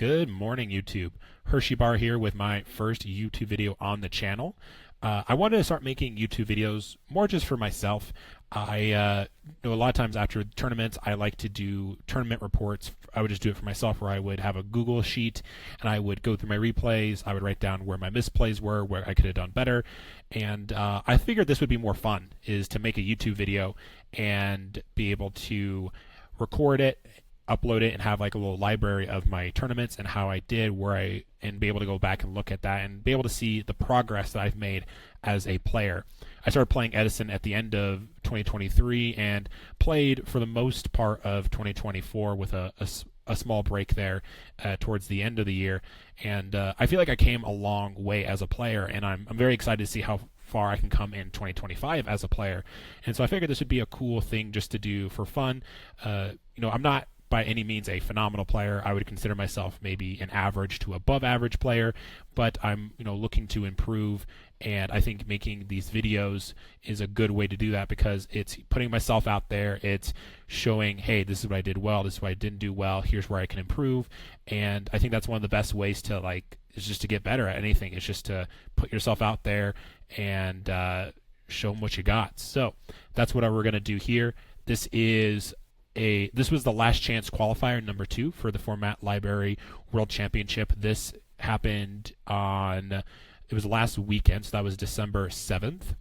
Good morning, YouTube. Hershey Bar here with my first YouTube video on the channel. I wanted to start making YouTube videos more just for myself. I know a lot of times after tournaments, I like to do tournament reports. I would just do it for myself, where I would have a Google sheet and I would go through my replays. I would write down where my misplays were, where I could have done better. And I figured this would be more fun, is to make a YouTube video and be able to record it, upload it, and have like a little library of my tournaments and how I did, and be able to go back and look at that and be able to see the progress that I've made as a player. I started playing Edison at the end of 2023 and played for the most part of 2024 with a small break there towards the end of the year. And I feel like I came a long way as a player, and I'm very excited to see how far I can come in 2025 as a player. And so I figured this would be a cool thing just to do for fun. I'm not by any means a phenomenal player. I would consider myself maybe an average to above average player, but I'm looking to improve, and I think making these videos is a good way to do that, because it's putting myself out there. It's showing, hey, this is what I did well, this is what I didn't do well, here's where I can improve. And I think that's one of the best ways to is just to get better at anything. It's just to put yourself out there and show them what you got. So that's what we're going to do here. This was the last chance qualifier number 2 for the Format Library World Championship. This happened it was last weekend, so that was December 7th.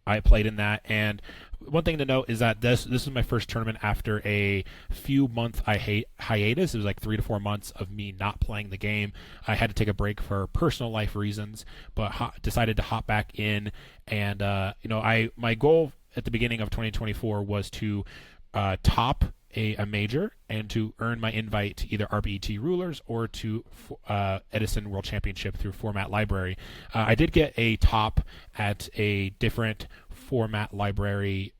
I played in that, and one thing to note is that this was my first tournament after a few month hiatus. It was like 3 to 4 months of me not playing the game. I had to take a break for personal life reasons, but decided to hop back in. And my goal at the beginning of 2024 was to top a major and to earn my invite to either RBET Rulers or to Edison World Championship through Format Library. I did get a top at a different Format Library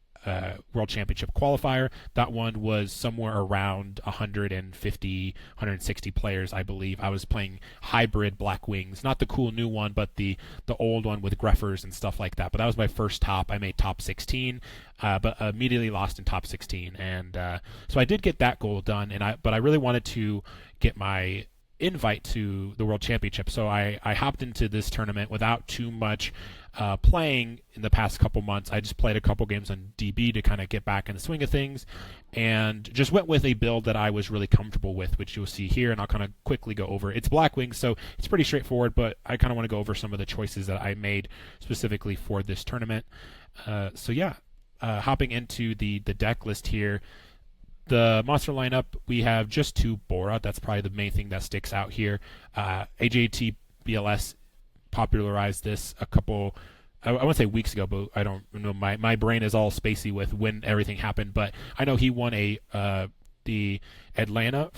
World Championship qualifier. That one was somewhere around 150, 160 players, I believe. I was playing hybrid Black Wings, not the cool new one, but the old one with Greffers and stuff like that. But that was my first top. I made top 16, but immediately lost in top 16. And so I did get that goal done, but I really wanted to get my invite to the World Championship. So I hopped into this tournament without too much playing in the past couple months. I just played a couple games on DB to kind of get back in the swing of things, and just went with a build that I was really comfortable with, which you'll see here, and I'll kind of quickly go over. It's Black Wings, so it's pretty straightforward, but I kind of want to go over some of the choices that I made specifically for this tournament. Hopping into the deck list here. The monster lineup, we have just 2 Bora. That's probably the main thing that sticks out here. AJT BLS popularized this a couple, I want to say weeks ago, but I don't know. My brain is all spacey with when everything happened. But I know he won the Atlanta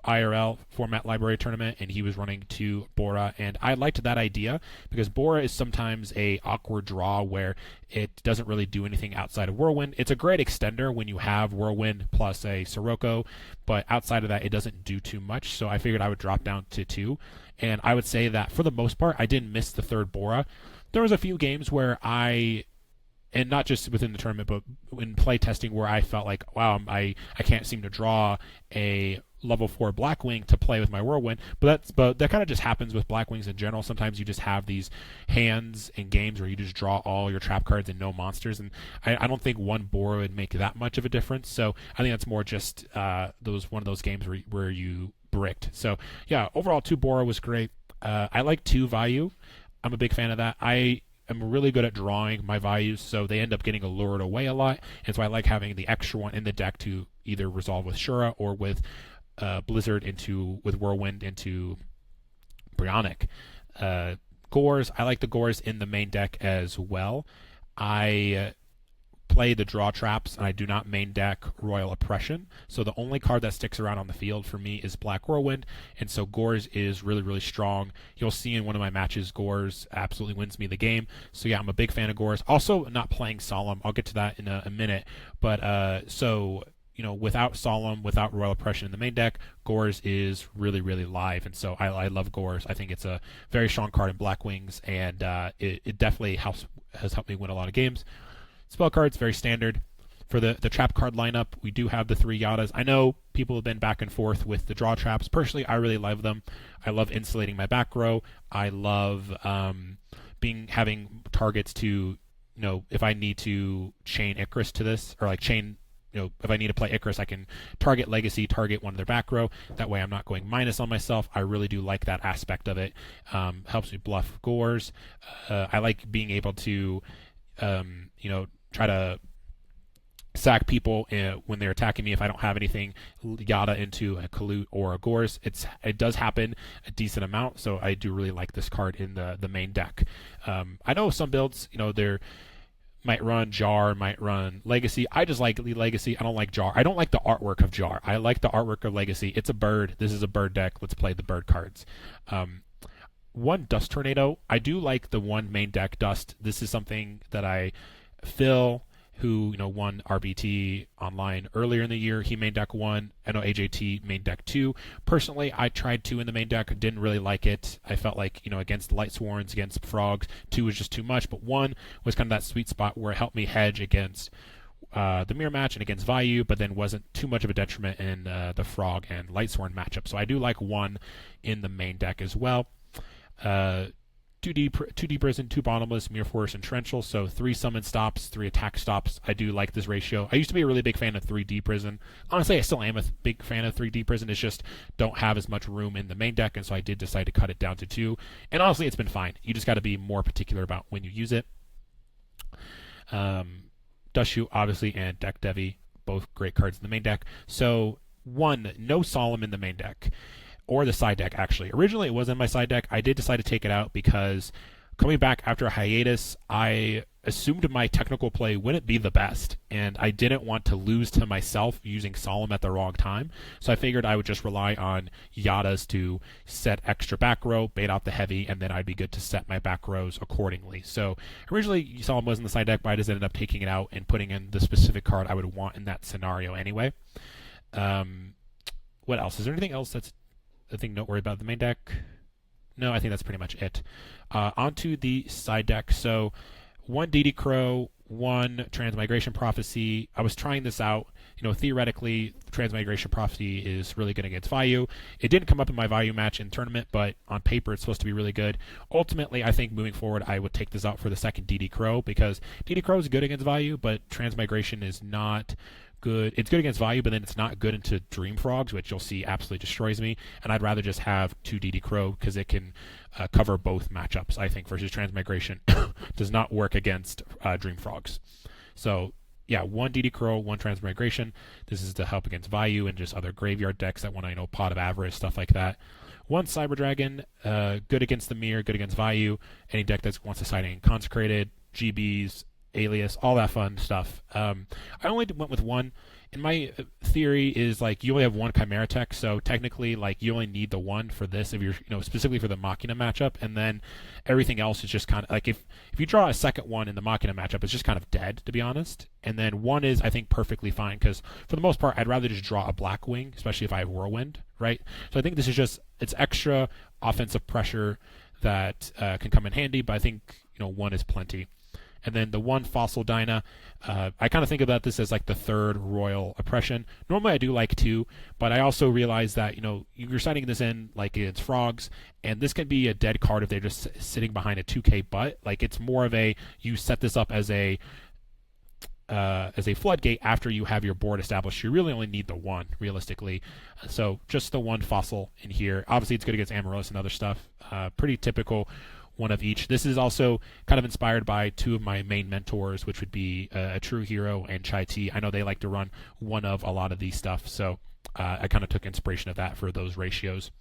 IRL Format Library tournament, and he was running 2 Bora, and I liked that idea because Bora is sometimes a awkward draw where it doesn't really do anything outside of Whirlwind. It's a great extender when you have Whirlwind plus a Sirocco, but outside of that, it doesn't do too much. So I figured I would drop down to 2, and I would say that for the most part, I didn't miss the 3rd Bora. There was a few games where and not just within the tournament, but in play testing, where I felt like, wow, I can't seem to draw a level 4 Black Wing to play with my Whirlwind. But that kind of just happens with Black Wings in general. Sometimes you just have these hands in games where you just draw all your trap cards and no monsters, and I don't think 1 Bora would make that much of a difference. So I think that's more just one of those games where you bricked. So yeah, overall 2 Bora was great. I like 2 Vayu. I'm a big fan of that. I'm really good at drawing my values, so they end up getting lured away a lot, and so I like having the extra one in the deck to either resolve with Shura or with Blizzard with Whirlwind into Brionic. Gores, I like the Gores in the main deck as well. I play the draw traps, and I do not main deck Royal Oppression, so the only card that sticks around on the field for me is Black Whirlwind, and so Gores is really, really strong. You'll see in one of my matches, Gores absolutely wins me the game. So yeah, I'm a big fan of Gores. Also, not playing Solemn. I'll get to that in a minute, but without Solemn, without Royal Oppression in the main deck, Gores is really, really live, and so I love Gores. I think it's a very strong card in Black Wings, and it definitely has helped me win a lot of games. Spell cards, very standard. For the trap card lineup, we do have the 3 Yadas. I know people have been back and forth with the draw traps. Personally, I really love them. I love insulating my back row. I love having targets to, if I need to chain Icarus to this, or like chain, if I need to play Icarus, I can target Legacy, target one of their back row. That way I'm not going minus on myself. I really do like that aspect of it. Helps me bluff Gores. I like being able to, try to sack people when they're attacking me if I don't have anything Yada into a Kalut or a Gores. It does happen a decent amount, so I do really like this card in the main deck. I know some builds, they're might run Jar, might run Legacy. I just like Legacy. I don't like Jar. I don't like the artwork of Jar. I like the artwork of Legacy. It's a bird. This is a bird deck. Let's play the bird cards. One Dust Tornado. I do like the one main deck Dust. This is something that Phil, who won RBT online earlier in the year, he main deck 1. I know AJT main deck 2. Personally, I tried 2 in the main deck, didn't really like it. I felt like against Light Sworns, against Frogs, 2 was just too much. But 1 was kind of that sweet spot where it helped me hedge against the mirror match and against Vayu, but then wasn't too much of a detriment in the Frog and Light Sworn matchup. So I do like 1 in the main deck as well. 2 deep prison, 2 bottomless, mirror force, and torrential. So 3 summon stops, 3 attack stops. I do like this ratio. I used to be a really big fan of 3 deep prison. Honestly, I still am a big fan of 3 deep prison. It's just don't have as much room in the main deck, and so I did decide to cut it down to 2. And honestly, it's been fine. You just got to be more particular about when you use it. Dushu, obviously, and Deck Devi, both great cards in the main deck. So 1, no Solemn in the main deck. Or the side deck, actually. Originally, it was in my side deck. I did decide to take it out because coming back after a hiatus, I assumed my technical play wouldn't be the best, and I didn't want to lose to myself using Solemn at the wrong time. So I figured I would just rely on Yadas to set extra back row, bait out the heavy, and then I'd be good to set my back rows accordingly. So originally, Solemn was in the side deck, but I just ended up taking it out and putting in the specific card I would want in that scenario anyway. What else? Is there anything else that's noteworthy about the main deck? No, I think that's pretty much it. Onto the side deck. So 1 DD Crow, 1 Transmigration Prophecy. I was trying this out. Theoretically, Transmigration Prophecy is really good against Vayu. It didn't come up in my Vayu match in tournament, but on paper it's supposed to be really good. Ultimately, I think moving forward, I would take this out for the second DD Crow, because DD Crow is good against Vayu, but Transmigration is not good. It's good against Vayu, but then it's not good into Dream Frogs, which you'll see absolutely destroys me. And I'd rather just have 2 DD Crow because it can cover both matchups, I think, versus Transmigration does not work against Dream Frogs. So yeah, 1 DD Crow, 1 Transmigration. This is to help against Vayu and just other graveyard decks that want to, Pot of Avarice, stuff like that. 1 Cyber Dragon, good against the Mirror, good against Vayu. Any deck that wants to side in Consecrated, GBs, Alias, all that fun stuff. I only went with 1. And my theory is you only have 1 Chimera tech, so technically you only need the 1 for this if you're specifically for the Machina matchup, and then everything else is just kind of if you draw a second 1 in the Machina matchup, it's just kind of dead, to be honest. And then 1 is, I think, perfectly fine, because for the most part I'd rather just draw a Blackwing, especially if I have Whirlwind, right? So I think this is just, it's extra offensive pressure that can come in handy, but I think 1 is plenty. And then the 1 Fossil Dyna, I kind of think about this as the 3rd Royal Oppression. Normally I do like 2, but I also realize that, you're setting this in against Frogs, and this can be a dead card if they're just sitting behind a 2k butt. It's more of you set this up as a floodgate after you have your board established. You really only need the 1, realistically. So just the 1 Fossil in here. Obviously it's good against Amaryllis and other stuff. Pretty typical. 1 of each. This is also kind of inspired by 2 of my main mentors, which would be a True Hero and Chai Tea. I know they like to run 1 of a lot of these stuff, so I kind of took inspiration of that for those ratios.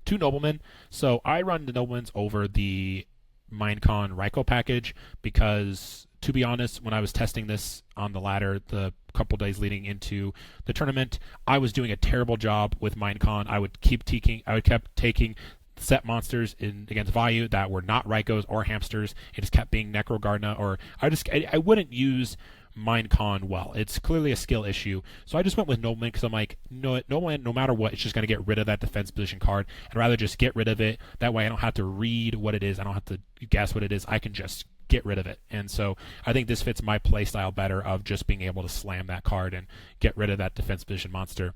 2 Noblemen. So I run the Noblemens over the Minecon Raikou package because, to be honest, when I was testing this on the ladder the couple days leading into the tournament, I was doing a terrible job with Minecon. I kept taking set monsters against Vayu that were not Raikous or Hamsters. It just kept being Necrogardna, or I wouldn't use Minecon well. It's clearly a skill issue. So I just went with Nobleman because I'm Nobleman, no matter what, it's just going to get rid of that defense position card. I'd rather just get rid of it. That way I don't have to read what it is. I don't have to guess what it is. I can just get rid of it. And so I think this fits my play style better of just being able to slam that card and get rid of that defense position monster.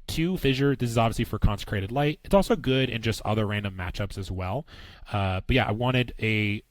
2, Fissure. This is obviously for Consecrated Light. It's also good in just other random matchups as well. But yeah, I wanted a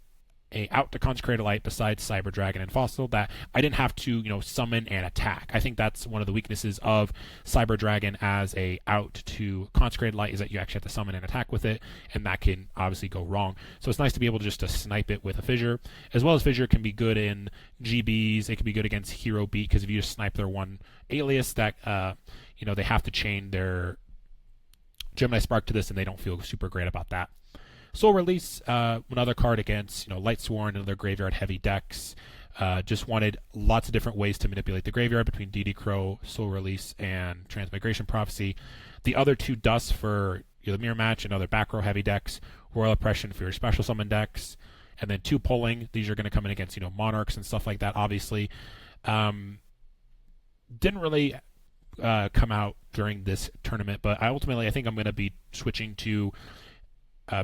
out to Consecrated Light besides Cyber Dragon and Fossil that I didn't have to, summon and attack. I think that's one of the weaknesses of Cyber Dragon as a out to Consecrated Light, is that you actually have to summon and attack with it, and that can obviously go wrong. So it's nice to be able to snipe it with a Fissure, as well as Fissure can be good in GBs. It can be good against Hero Beat, because if you just snipe their one alias, that they have to chain their Gemini Spark to this, and they don't feel super great about that. Soul Release, another card against Lightsworn and other graveyard heavy decks. Just wanted lots of different ways to manipulate the graveyard between DD Crow, Soul Release, and Transmigration Prophecy. The other 2 dusts for the Mirror Match and other back row heavy decks, Royal Oppression for your special summon decks, and then 2 Pulling. These are going to come in against Monarchs and stuff like that. Obviously, didn't really come out during this tournament, but I think I'm going to be switching to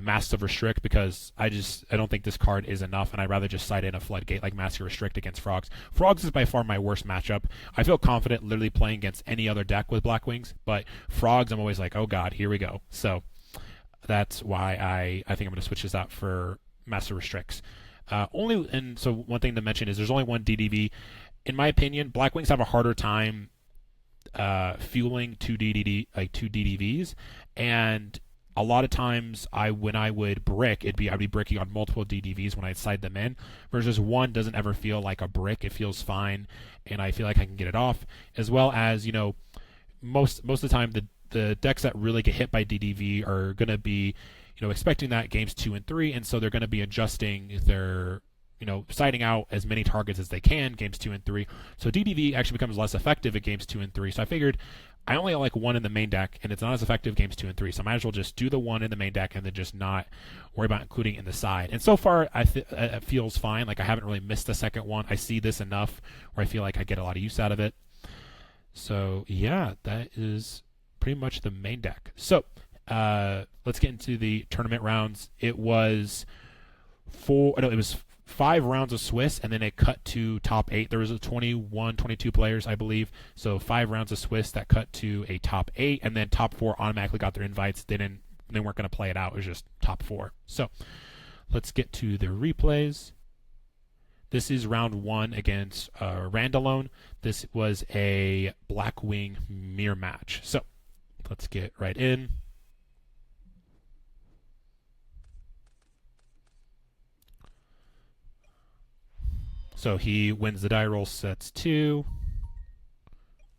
Masks of Restrict, because I don't think this card is enough, and I'd rather just side in a Floodgate like Masks of Restrict against Frogs. Frogs is by far my worst matchup. I feel confident literally playing against any other deck with Black Wings, but Frogs I'm always like, oh god, here we go. So that's why I think I'm going to switch this out for Masks of Restricts. So one thing to mention is there's only one DDV. In my opinion, Black Wings have a harder time fueling 2 DDVs, and a lot of times when I would brick, I'd be bricking on multiple DDVs when I'd side them in, versus one doesn't ever feel like a brick. It feels fine, and I feel like I can get it off. As well as, most of the time the decks that really get hit by DDV are going to be, expecting that games 2 and 3, and so they're going to be adjusting their, siding out as many targets as they can games 2 and 3. So DDV actually becomes less effective at games 2 and 3. So I figured I only like 1 in the main deck, and it's not as effective games 2 and 3. So I might as well just do the 1 in the main deck and then just not worry about including it in the side. And so far, it feels fine. Like I haven't really missed the second one. I see this enough where I feel like I get a lot of use out of it. So yeah, that is pretty much the main deck. So let's get into the tournament rounds. It was 5 rounds of Swiss, and then it cut to top 8. There was a 22 players, I believe. So 5 rounds of Swiss that cut to a top 8, and then top 4 automatically got their invites. They weren't going to play it out. It was just top 4. So let's get to the replays. This is round 1 against Randalone. This was a Blackwing mirror match. So let's get right in. So he wins the die roll, sets 2.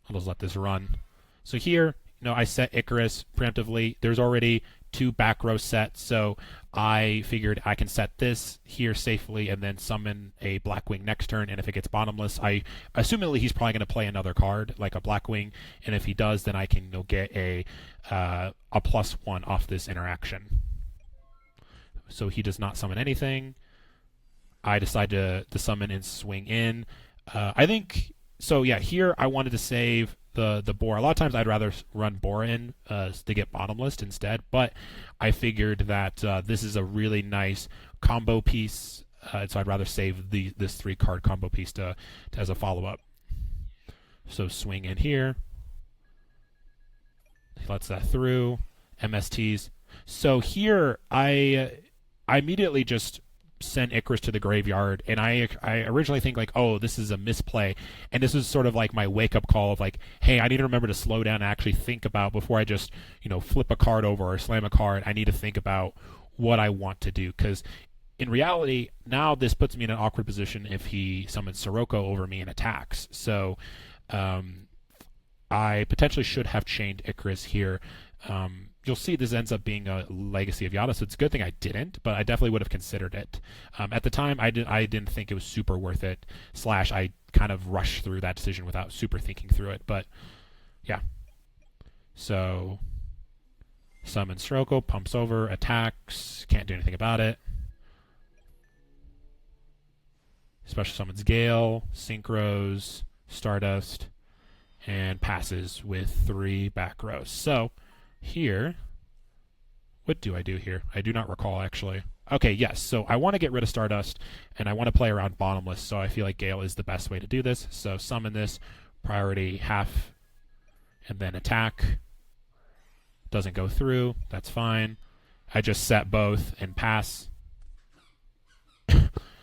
I'll just let this run. So here, I set Icarus preemptively. There's already 2 back row sets, so I figured I can set this here safely and then summon a Blackwing next turn, and if it gets bottomless, assumingly he's probably going to play another card, like a Blackwing, and if he does, then I can get a +1 off this interaction. So he does not summon anything. I decide to summon and swing in. I think, so yeah, here I wanted to save the Boar. A lot of times I'd rather run Boar in to get bottomless instead, but I figured that this is a really nice combo piece, so I'd rather save this 3-card combo piece as a follow-up. So swing in here. He lets that through. MSTs. So here I immediately just send Icarus to the graveyard, and I originally think like, oh, this is a misplay, and this is sort of like my wake-up call of like, hey, I need to remember to slow down and actually think about, before I just flip a card over or slam a card, I need to think about what I want to do, because in reality now this puts me in an awkward position if he summons Sirocco over me and attacks. So I potentially should have chained Icarus here. You'll see this ends up being a Legacy of Yada, so it's a good thing I didn't, but I definitely would have considered it. At the time, I didn't think it was super worth it, / I kind of rushed through that decision without super thinking through it, but yeah. So summon Sirocco, pumps over, attacks, can't do anything about it. Special summons Gale, Synchros, Stardust, and passes with 3 back rows. So here, what do I do here? I do not recall, actually. Okay, yes. So I want to get rid of Stardust, and I want to play around bottomless, so I feel like Gale is the best way to do this. So summon this, priority half, and then attack. Doesn't go through. That's fine. I just set both and pass.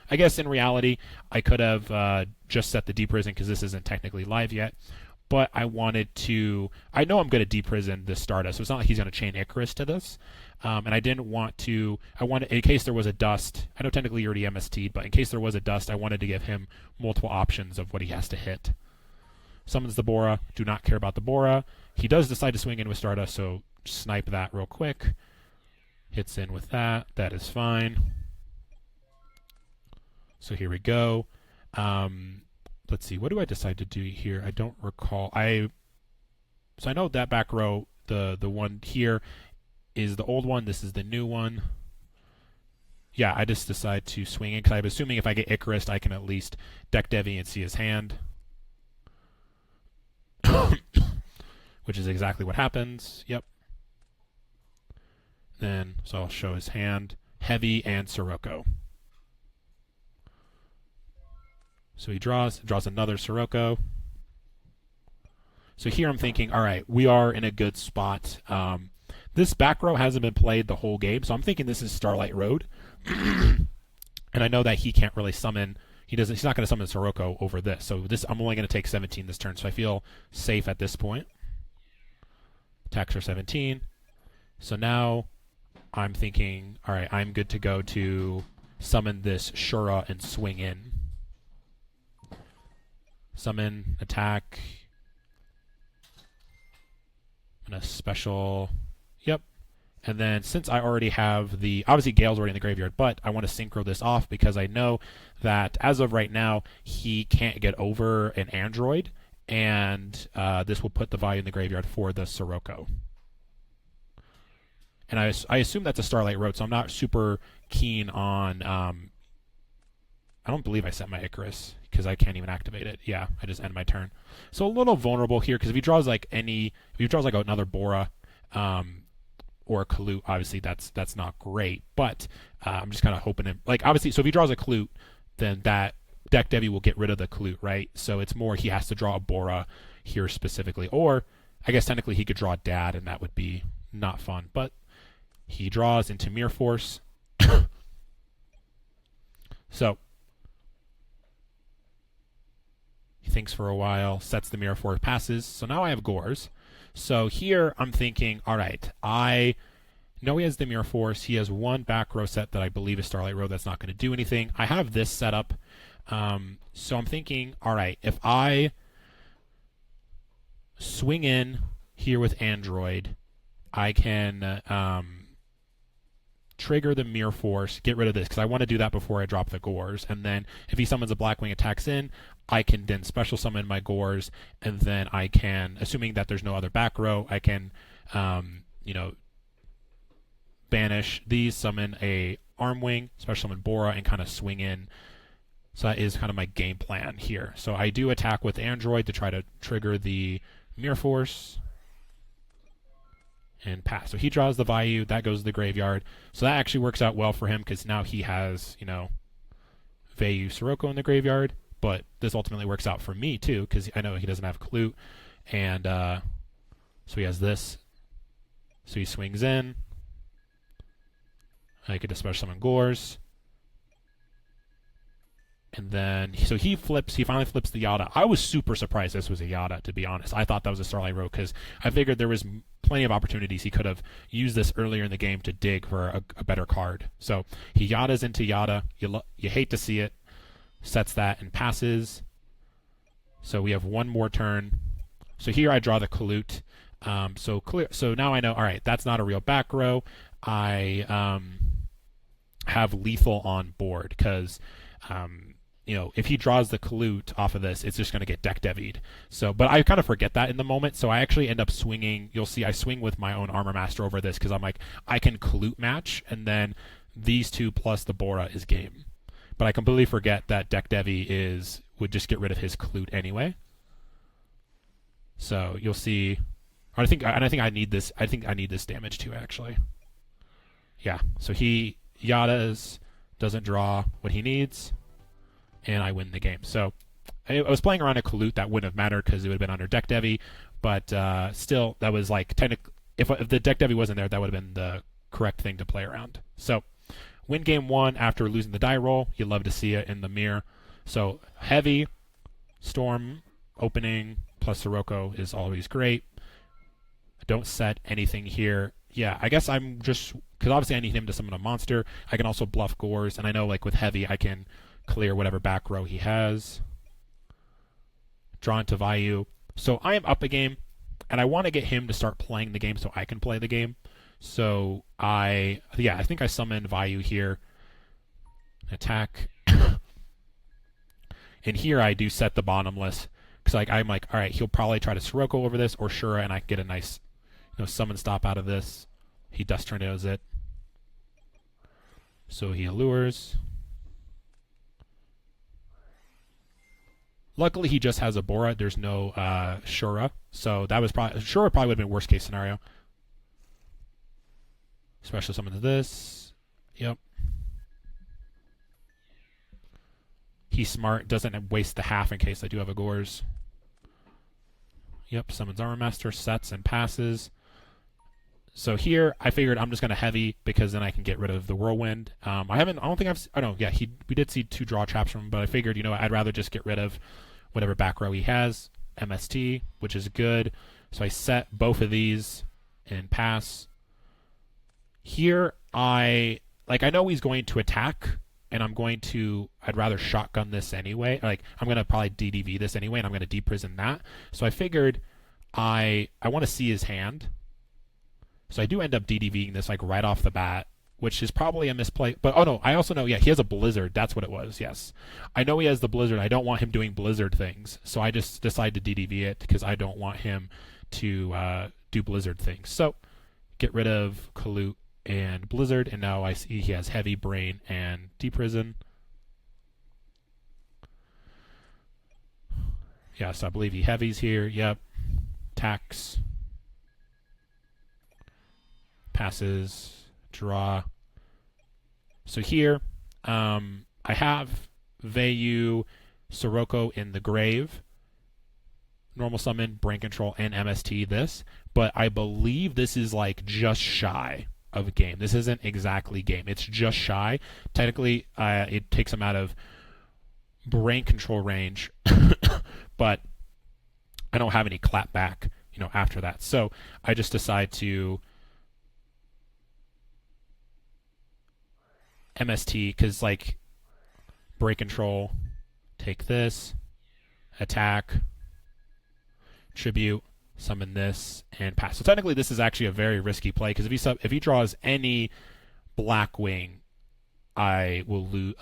I guess in reality, I could have just set the deprison because this isn't technically live yet. But I wanted to. I know I'm going to deprison this Stardust, so it's not like he's going to chain Icarus to this. And I didn't want to. I wanted, in case there was a dust. I know technically you already MST'd, but in case there was a dust, I wanted to give him multiple options of what he has to hit. Summons the Bora. Do not care about the Bora. He does decide to swing in with Stardust, so snipe that real quick. Hits in with that. That is fine. So here we go. Let's see. What do I decide to do here? I don't recall. So I know that back row, the one here, is the old one. This is the new one. Yeah, I just decide to swing in because I'm assuming if I get Icarus, I can at least deck Devi and see his hand. Which is exactly what happens. Yep. Then, so I'll show his hand. Heavy and Sirocco. So he draws another Sirocco. So here I'm thinking, all right, we are in a good spot. This back row hasn't been played the whole game, so I'm thinking this is Starlight Road. And I know that he can't really summon. He's not going to summon Sirocco over this. So I'm only going to take 17 this turn, so I feel safe at this point. Attacks are 17. So now I'm thinking, all right, I'm good to go to summon this Shura and swing in. Summon, attack, and a special, yep. And then since I already have obviously Gale's already in the graveyard, but I want to synchro this off because I know that as of right now, he can't get over an android, and this will put the value in the graveyard for the Sirocco. And I assume that's a Starlight Road, so I'm not super keen on, I don't believe I set my Icarus because I can't even activate it. Yeah, I just end my turn. So a little vulnerable here because if he draws like another Bora or a Kalute, obviously that's not great. But I'm just kind of hoping obviously, so if he draws a Kalute, then that deck Devi will get rid of the Kalute, right? So it's more he has to draw a Bora here specifically, or I guess technically he could draw a Dad, and that would be not fun. But he draws into Mirror Force. So he thinks for a while, sets the Mirror Force, passes. So now I have Gores. So here I'm thinking, all right, I know he has the Mirror Force. He has one back row set that I believe is Starlight Road that's not going to do anything. I have this set up. So I'm thinking, all right, if I swing in here with Android, I can trigger the Mirror Force, get rid of this, because I want to do that before I drop the Gores. And then if he summons a Blackwing, attacks in, I can then special summon my Gores, and then I can, assuming that there's no other back row, I can, banish these, summon a Armwing, special summon Bora, and kind of swing in. So that is kind of my game plan here. So I do attack with Android to try to trigger the Mirror Force and pass. So he draws the Vayu, that goes to the graveyard. So that actually works out well for him because now he has, Vayu Sirocco in the graveyard. But this ultimately works out for me too because I know he doesn't have Kalute. And so he has this. So he swings in. I could just special summon Gores. And then, so he finally flips the Yada. I was super surprised this was a Yada, to be honest. I thought that was a Starlight Road because I figured there was plenty of opportunities he could have used this earlier in the game to dig for a better card. So he Yadas into Yada. You hate to see it. Sets that and passes. So we have one more turn. So here I draw the Kalute. So now I know, all right, that's not a real back row. I have lethal on board because if he draws the Kalute off of this, it's just going to get deck devied. So, but I kind of forget that in the moment. So I actually end up swinging. You'll see I swing with my own Armor Master over this because I'm like, I can Kalute match, and then these two plus the Bora is game. But I completely forget that deck devi would just get rid of his Kalute anyway. So you'll see. I think I need this. I think I need this damage too, actually. Yeah. So he Yadas doesn't draw what he needs, and I win the game. So I was playing around a Kalut that wouldn't have mattered because it would have been under deck Devi, but still, that was like technically, if the deck Devi wasn't there, that would have been the correct thing to play around. So win game 1 after losing the die roll. You love to see it in the mirror. So heavy, Storm, opening, plus Sirocco is always great. I don't set anything here. Yeah, I guess I'm just, because obviously I need him to summon a monster. I can also bluff Gores, and I know like with heavy I can clear whatever back row he has. Draw into Vayu. So I am up a game, and I want to get him to start playing the game so I can play the game. So I think I summoned Vayu here. Attack. And here I do set the bottomless, because I'm like, all right, he'll probably try to Sirocco over this or Shura, and I can get a nice summon stop out of this. He Dust Tornadoes it. So he allures. Luckily, he just has a Bora. There's no Shura. So that was Shura probably would have been worst case scenario. Special summon to this. Yep. He's smart. Doesn't waste the half in case I do have a Gores. Yep. Summons Armor Master, sets and passes. So here, I figured I'm just going to heavy because then I can get rid of the Whirlwind. We did see 2 draw traps from him, but I figured, I'd rather just get rid of whatever back row he has. MST, which is good. So I set both of these and pass. Here, I know he's going to attack, and I'd rather shotgun this anyway. I'm going to probably DDV this anyway, and I'm going to deprison that. So I figured I want to see his hand. So I do end up DDVing this right off the bat, which is probably a misplay. But I also know, he has a Blizzard. That's what it was, yes. I know he has the Blizzard. I don't want him doing Blizzard things. So I just decided to DDV it because I don't want him to do Blizzard things. So get rid of Kalut and Blizzard, and now I see he has Heavy, Brain, and Deprison. Yeah, so I believe he heavies here. Yep. Tax. Passes. Draw. So here, I have Vayu, Sirocco in the grave. Normal summon, Brain Control, and MST this. But I believe this is just shy of a game. This isn't exactly game. It's just shy. Technically, it takes him out of Brain Control range, but I don't have any clap back, after that. So I just decide to MST, because Break Control, take this, attack, tribute, summon this, and pass. So technically this is actually a very risky play, because if he draws any Blackwing, I will lose.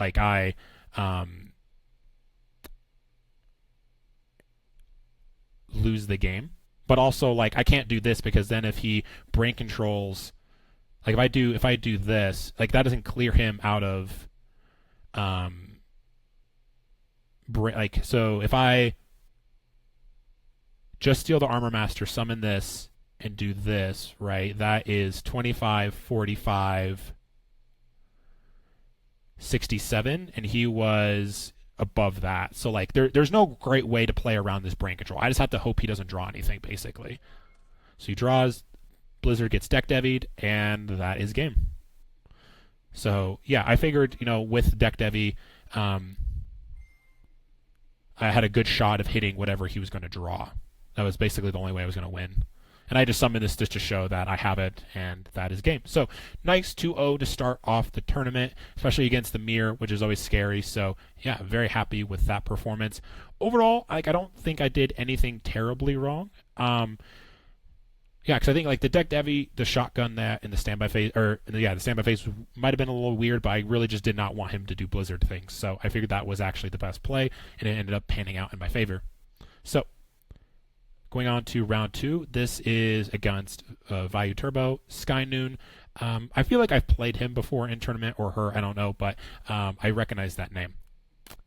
Lose the game. But also I can't do this, because then if he Brain Controls, if I do this, that doesn't clear him out of so if I just steal the Armor Master, summon this, and do this, right? That is 25, 45, 67, and he was above that. So there's no great way to play around this Brain Control. I just have to hope he doesn't draw anything, basically. So he draws, Blizzard gets deck devied, and that is game. So yeah, I figured, with deck devi, I had a good shot of hitting whatever he was going to draw. That was basically the only way I was going to win. And I just summoned this just to show that I have it, and that is game. So nice 2-0 to start off the tournament, especially against the mirror, which is always scary. So yeah, very happy with that performance. Overall, I don't think I did anything terribly wrong. Yeah, because I think the deck devi, the shotgun that in the standby phase, the standby phase might have been a little weird, but I really just did not want him to do Blizzard things. So I figured that was actually the best play, and it ended up panning out in my favor. So going on to round 2, this is against Vayu Turbo, Sky Noon. I feel like I've played him before in tournament, or her, I don't know, but I recognize that name.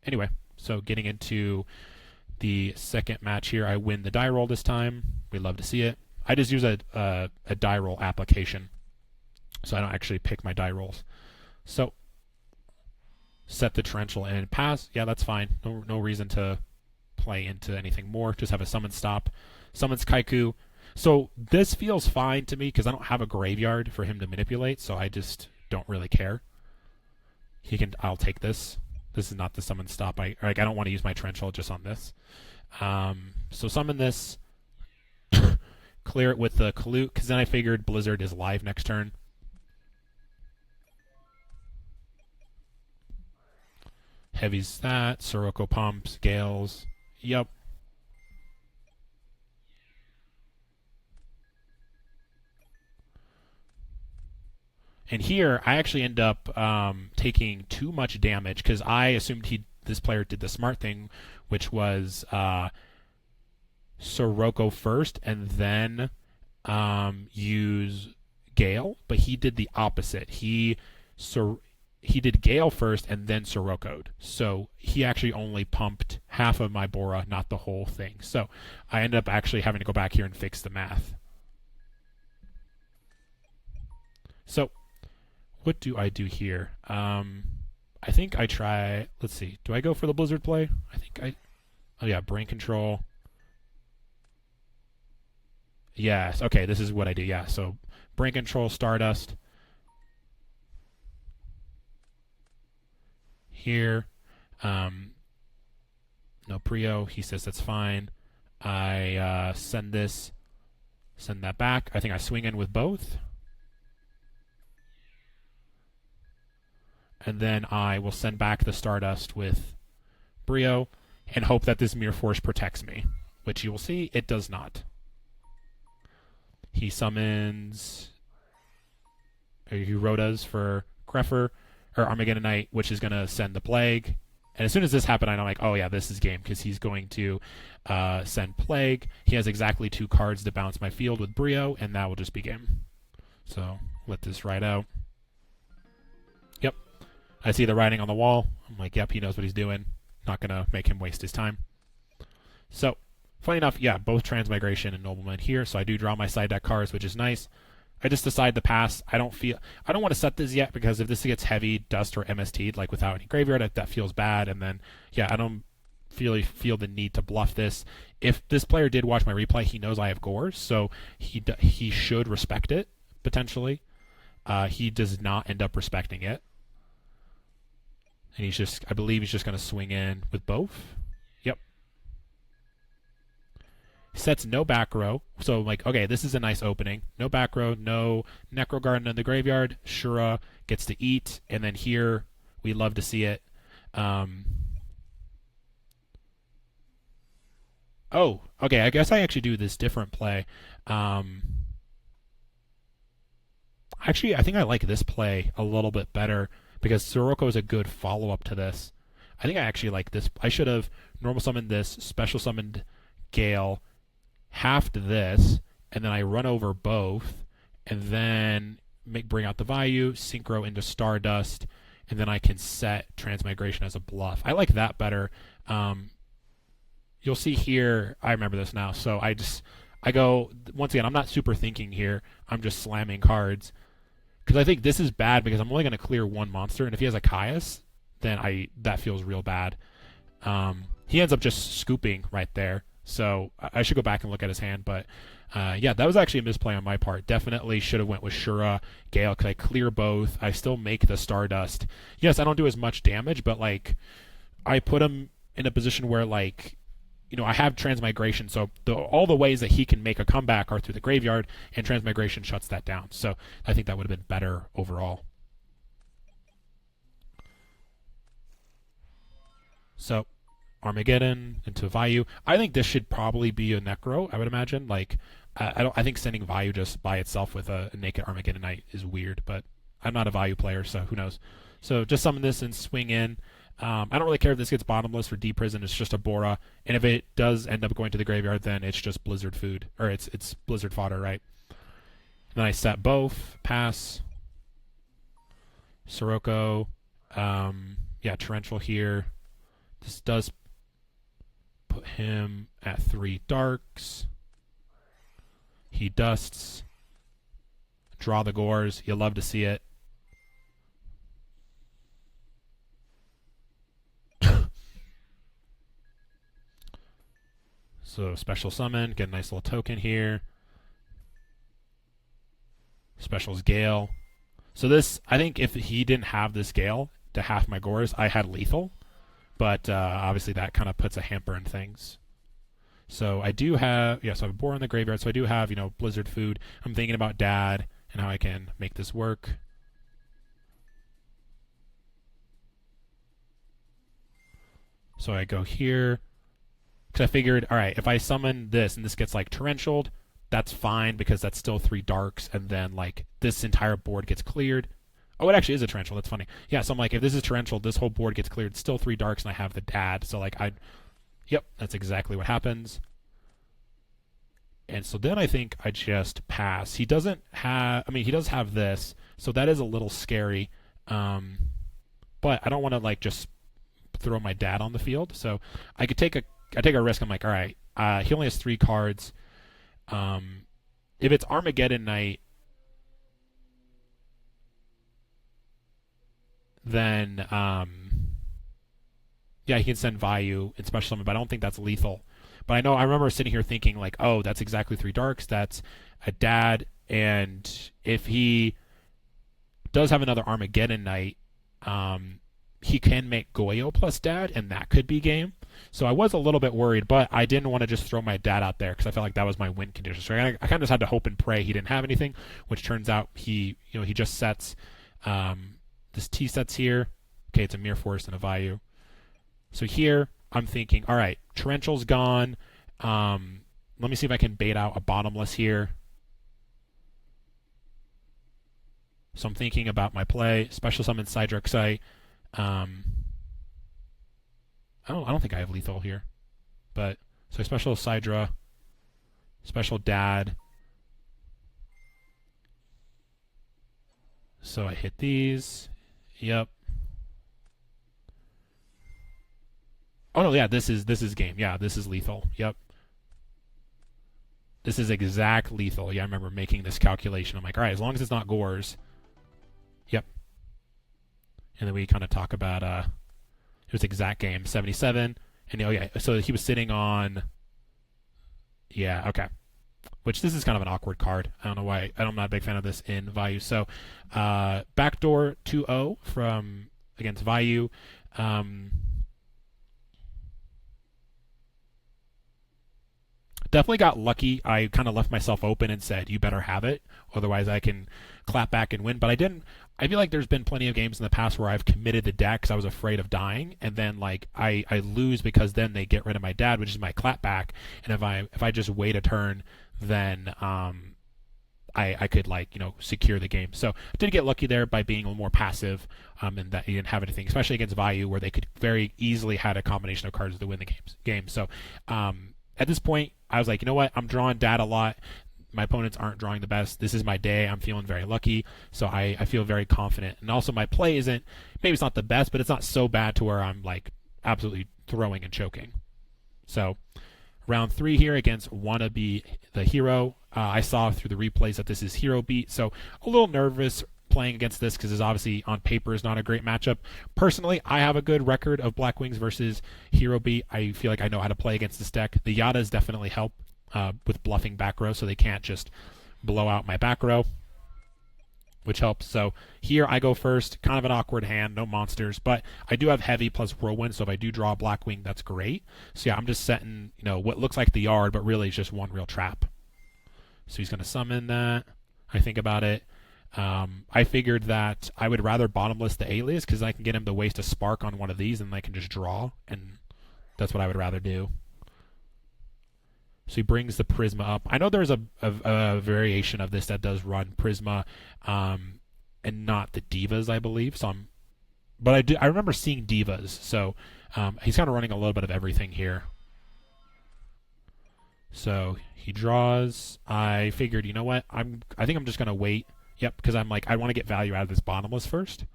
Anyway, so getting into the second match here, I win the die roll this time. We love to see it. I just use a die roll application, so I don't actually pick my die rolls. So set the torrential and pass. Yeah, that's fine. No reason to play into anything more. Just have a summon stop. Summons Kaiku. So this feels fine to me because I don't have a graveyard for him to manipulate, so I just don't really care. He can. I'll take this. This is not the summon stop. I don't want to use my torrential just on this. So summon this. Clear it with the Kalute, because then I figured Blizzard is live next turn. Heavies that. Sirocco pumps. Gales. Yep. And here, I actually end up taking too much damage because I assumed this player did the smart thing, which was Sirocco first and then use Gale, but he did the opposite. He did Gale first and then Sirocco'd. So he actually only pumped half of my Bora, not the whole thing. So I ended up actually having to go back here and fix the math. So what do I do here? I think I try. Let's see. Do I go for the Blizzard play? Oh yeah, brain control. Yes. Okay, this is what I do. Yeah. So brain control, Stardust. Here. No Prio. He says that's fine. I send that back. I think I swing in with both. And then I will send back the Stardust with Brio and hope that this Mirror Force protects me, which you will see it does not. He summons Rotas for Greffer, or Armageddon Knight, which is going to send the Plague. And as soon as this happened, I'm like, oh yeah, this is game, because he's going to send Plague. He has exactly 2 cards to bounce my field with Brio, and that will just be game. So let this ride out. Yep. I see the writing on the wall. I'm like, yep, he knows what he's doing. Not going to make him waste his time. So, funny enough, yeah, both Transmigration and Nobleman here, so I do draw my side deck cards, which is nice. I just decide to pass. I don't want to set this yet, because if this gets heavy, Dust, or MST'd, like without any graveyard, that feels bad, and then, yeah, I don't feel the need to bluff this. If this player did watch my replay, he knows I have Gores, so he should respect it, potentially. He does not end up respecting it. And I believe he's just going to swing in with both. Yep. Sets no back row. So, like, okay, this is a nice opening. No back row, no Necro Garden in the graveyard. Shura gets to eat. And then here, we love to see it. Oh, okay, I guess I actually do this different play. Actually, I think I like this play a little bit better, because Sirocco is a good follow-up to this. I think I actually like this. I should have normal summoned this, special summoned Gale, halved this, and then I run over both, and then bring out the Vayu, synchro into Stardust, and then I can set Transmigration as a bluff. I like that better. You'll see here, I remember this now, so I go, once again, I'm not super thinking here. I'm just slamming cards. Because I think this is bad because I'm only going to clear 1 monster, and if he has a Caius, then that feels real bad. He ends up just scooping right there, so I should go back and look at his hand. But yeah, that was actually a misplay on my part. Definitely should have went with Shura, Gale, because I clear both. I still make the Stardust. Yes, I don't do as much damage, but like I put him in a position where, like, you know, I have Transmigration, so all the ways that he can make a comeback are through the graveyard, and Transmigration shuts that down. So I think that would have been better overall. So Armageddon into Vayu. I think this should probably be a Necro, I would imagine. Like, I think sending Vayu just by itself with a naked Armageddon Knight is weird, but I'm not a Vayu player, so who knows. So just summon this and swing in. I don't really care if this gets bottomless or deep prison. It's just a Bora, and if it does end up going to the graveyard, then it's just Blizzard food, or it's Blizzard fodder, right? And then I set both, pass. Sirocco, yeah, Torrential here. This does put him at 3 darks. He dusts. Draw the Gores. You'll love to see it. So special summon, get a nice little token here. Specials Gale. So this, I think if he didn't have this Gale to half my Gores, I had lethal. But obviously that kind of puts a hamper in things. So I do have, so I have a Boar in the graveyard. So I do have, Blizzard food. I'm thinking about Dad and how I can make this work. So I go here. Because I figured, all right, if I summon this and this gets like torrentialed, that's fine because that's still 3 darks, and then like this entire board gets cleared. Oh, it actually is a torrential. That's funny. Yeah, so I'm like, if this is torrential, this whole board gets cleared. Still 3 darks, and I have the Dad. So like yep, that's exactly what happens. And so then I think I just pass. He doesn't have. I mean, he does have this, so that is a little scary. But I don't want to like just throw my Dad on the field. So I could take a risk. I'm like, all right, he only has 3 cards. If it's Armageddon Night, then he can send Vayu and special summon, but I don't think that's lethal. But I remember sitting here thinking like, oh, that's exactly 3 darks. That's a Dad, and if he does have another Armageddon Night, he can make Goyo plus Dad, and that could be game. So I was a little bit worried, but I didn't want to just throw my Dad out there because I felt like that was my win condition. So I kind of just had to hope and pray he didn't have anything, which turns out he just sets this T sets here. Okay, it's a Mirror Force and a Vayu. So here I'm thinking, all right, Torrential's gone. Let me see if I can bait out a Bottomless here. So I'm thinking about my play. Special summon Sidrexite. I don't think I have lethal here. But so special Sidra, special Dad. So I hit these. Yep. Oh no, yeah, this is game. Yeah, this is lethal. Yep. This is exact lethal. Yeah, I remember making this calculation. I'm like, all right, as long as it's not Gores. Yep. And then we kind of talk about it was exact game 77, and so he was sitting on. Yeah, okay. Which this is kind of an awkward card. I don't know why. I'm not a big fan of this in Vayu. So, backdoor 2-0 from against Vayu. Definitely got lucky. I kind of left myself open and said, you better have it. Otherwise, I can clap back and win. But I didn't. I feel like there's been plenty of games in the past where I've committed the deck because I was afraid of dying. And then, like, I lose because then they get rid of my Dad, which is my clap back. And if I just wait a turn, then I could, like, secure the game. So I did get lucky there by being a little more passive and that he didn't have anything, especially against Vayu, where they could very easily had a combination of cards to win the game. So at this point, I was like, you know what? I'm drawing Dad a lot. My opponents aren't drawing the best. This is my day. I'm feeling very lucky. So I feel very confident. And also my play isn't, maybe it's not the best, but it's not so bad to where I'm like absolutely throwing and choking. So round 3 here against Wannabe the Hero. I saw through the replays that this is Hero Beat. So a little nervous playing against this because it's obviously on paper is not a great matchup. Personally, I have a good record of Black Wings versus Hero Beat. I feel like I know how to play against this deck. The Yadas definitely help with bluffing back row, so they can't just blow out my back row, which helps. So here I go first. Kind of an awkward hand, no monsters, but I do have heavy plus whirlwind, so if I do draw a Black Wing, that's great. So yeah, I'm just setting what looks like the yard, but really it's just one real trap. So he's going to summon that. I think about it. I figured that I would rather bottomless the Alias because I can get him to waste a spark on one of these and I can just draw, and that's what I would rather do. So he brings the Prisma up. I know there's a variation of this that does run Prisma and not the Divas, I believe. But I remember seeing Divas, so he's kind of running a little bit of everything here. So he draws. I figured, you know what? I think I'm just going to wait. Yep, because I'm like, I want to get value out of this bottomless first.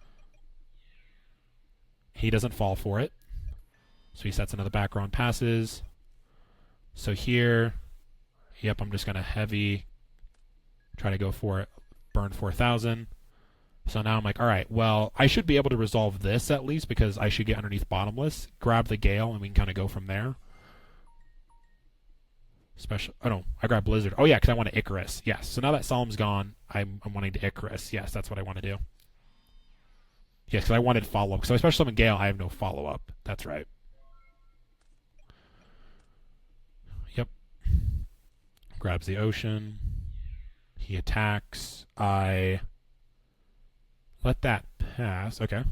He doesn't fall for it. So he sets another back row and passes. So here, yep, I'm just going to heavy, try to go for it, burn 4,000. So now I'm like, all right, well, I should be able to resolve this at least because I should get underneath bottomless, grab the Gale, and we can kind of go from there. Special. Oh no, I grabbed Blizzard. Oh yeah, because I want to Icarus. Yes. So now that Solemn's gone, I'm wanting to Icarus. Yes, that's what I want to do. Yes, because I wanted follow up. So I special summon Gale. I have no follow up. That's right. Yep. Grabs the ocean. He attacks. I let that pass. Okay.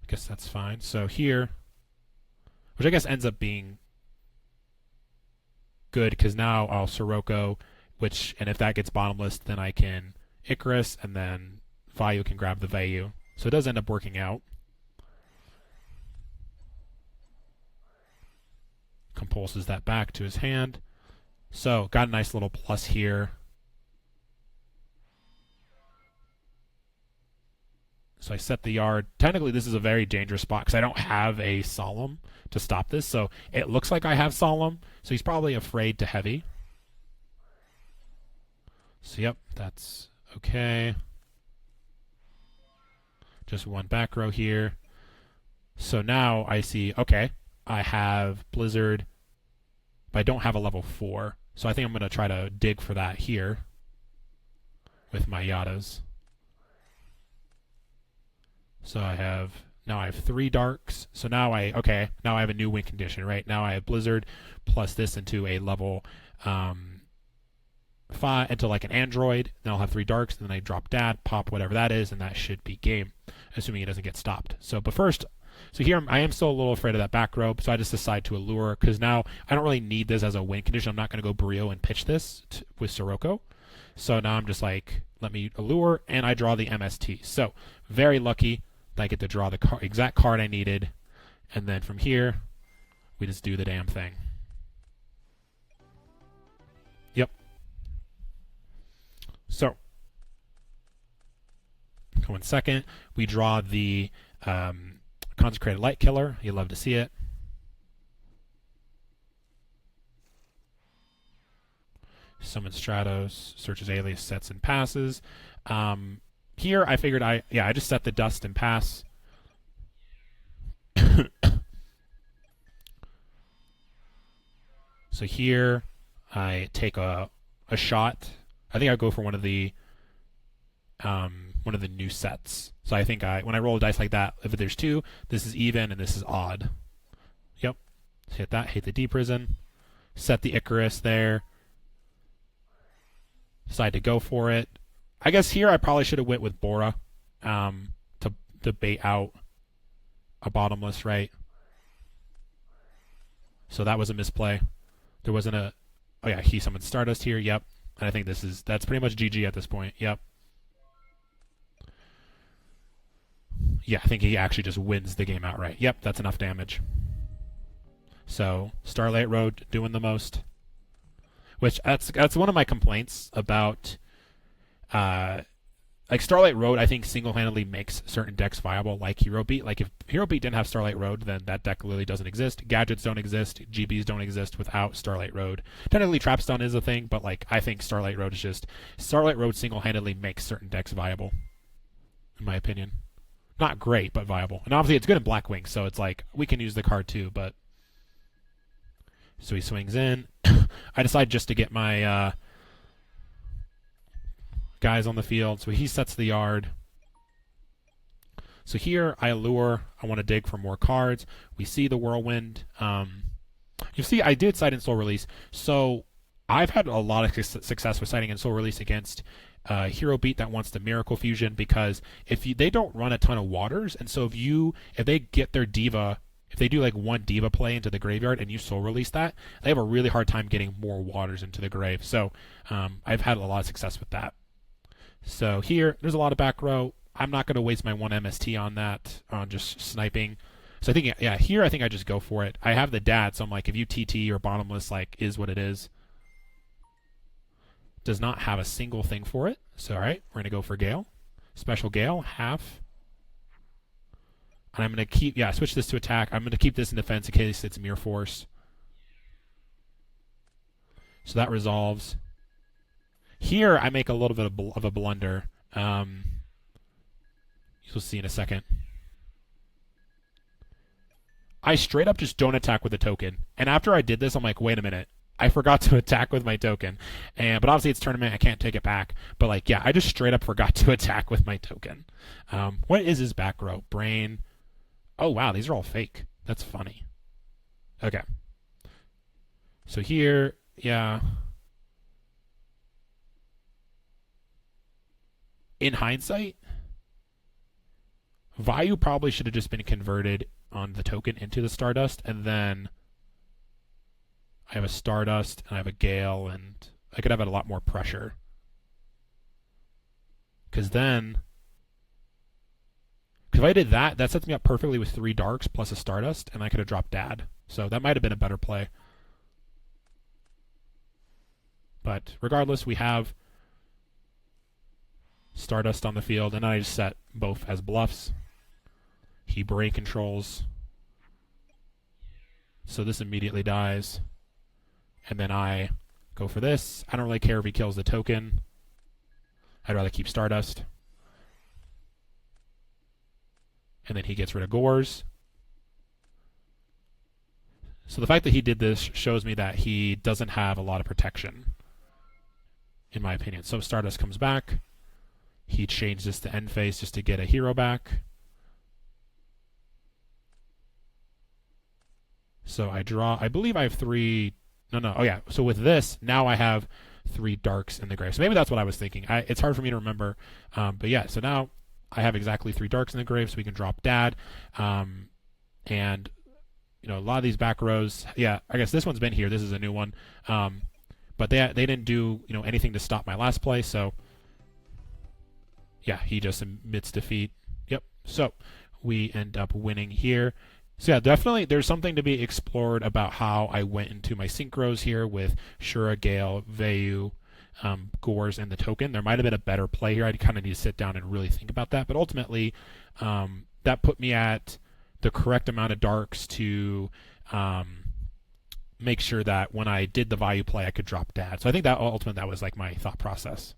I guess that's fine. So here, which I guess ends up being good because now I'll Sirocco, and if that gets bottomless, then I can Icarus, and then Vayu can grab the Vayu. So it does end up working out. Compulses that back to his hand. So got a nice little plus here. So I set the yard. Technically, this is a very dangerous spot because I don't have a Solemn to stop this. So it looks like I have Solemn. So he's probably afraid to heavy. So yep, that's okay. Just one back row here. So now I see, okay, I have Blizzard, but I don't have a level 4. So I think I'm going to try to dig for that here with my Yadas. So now I have 3 darks. So now I have a new win condition, right? Now I have Blizzard plus this into a level 5 into like an android. Then I'll have 3 darks, and then I drop Dad, pop whatever that is, and that should be game, assuming it doesn't get stopped. So here I am still a little afraid of that back row, so I just decide to allure because now I don't really need this as a win condition. I'm not going to go Brio and pitch this with Sirocco. So now I'm just like, let me allure, and I draw the MST. So very lucky that I get to draw the exact card I needed, and then from here we just do the damn thing. Yep. So going second, we draw the Consecrated Light Killer. You love to see it. Summon Stratos, searches alias, sets and passes. Here I figured I just set the dust and pass. So here I take a shot. I think I go for one of the new sets. So I think when I roll a dice like that, if there's 2, this is even and this is odd. Yep. Hit that, hit the D prison, set the Icarus there. Decide to go for it. I guess here I probably should have went with Bora to bait out a bottomless, right? So that was a misplay. There wasn't a... Oh yeah, he summoned Stardust here, yep. And I think that's pretty much GG at this point, yep. Yeah, I think he actually just wins the game outright. Yep, that's enough damage. So Starlight Road doing the most. Which that's one of my complaints about like Starlight Road. I think single-handedly makes certain decks viable, like Hero Beat. Like if Hero Beat didn't have Starlight Road, then that deck literally doesn't exist. Gadgets don't exist. GBs don't exist without Starlight Road. Technically, Trapstone is a thing, but like I think Starlight Road single-handedly makes certain decks viable, in my opinion. Not great, but viable. And obviously, it's good in Blackwing, so it's like we can use the card too. But so he swings in. I decide just to get my guys on the field. So he sets the yard. So here I allure. I want to dig for more cards. We see the Whirlwind. You see, I did cite in Soul Release. So I've had a lot of success with citing in Soul Release against Hero Beat that wants the Miracle Fusion, because they don't run a ton of waters, and so if they get their Diva. If they do like one Diva play into the graveyard and you Soul Release that, they have a really hard time getting more waters into the grave. So I've had a lot of success with that. So here, there's a lot of back row. I'm not going to waste my 1 MST on that, on just sniping. So I think, yeah, here I think I just go for it. I have the Dad, so I'm like, if you TT or bottomless, like, is what it is. Does not have a single thing for it. So, all right, we're going to go for Gale. Special Gale, half. And I'm going to switch this to attack. I'm going to keep this in defense in case it's Mere Force. So that resolves. Here, I make a little bit of a blunder. You'll see in a second. I straight up just don't attack with the token. And after I did this, I'm like, wait a minute. I forgot to attack with my token. But obviously it's tournament, I can't take it back. But like, yeah, I just straight up forgot to attack with my token. What is his back row? Brain. Oh wow, these are all fake. That's funny. Okay. So here, yeah. In hindsight, Vayu probably should have just been converted on the token into the Stardust, and then I have a Stardust and I have a Gale, and I could have had a lot more pressure. Because then, if I did that, that sets me up perfectly with 3 Darks plus a Stardust, and I could have dropped Dad. So that might have been a better play. But regardless, we have Stardust on the field, and I just set both as bluffs. He brain controls. So this immediately dies. And then I go for this. I don't really care if he kills the token. I'd rather keep Stardust. And then he gets rid of Gores. So the fact that he did this shows me that he doesn't have a lot of protection, in my opinion. So Stardust comes back. He changed this to end phase just to get a hero back. So I draw. I believe I have 3. No. Oh, yeah. So with this, now I have 3 Darks in the grave. So maybe that's what I was thinking. It's hard for me to remember. But yeah, so now I have exactly 3 Darks in the grave, so we can drop Dad. And, you know, a lot of these back rows, yeah, I guess this one's been here. This is a new one. But they didn't do, you know, anything to stop my last play, so yeah, he just admits defeat. Yep. So we end up winning here. So yeah, definitely there's something to be explored about how I went into my synchros here with Shura, Gale, Vayu, Gores, and the token. There might have been a better play here. I kind of need to sit down and really think about that. But ultimately, that put me at the correct amount of Darks to make sure that when I did the Vayu play, I could drop Dad. So I think that ultimately that was like my thought process.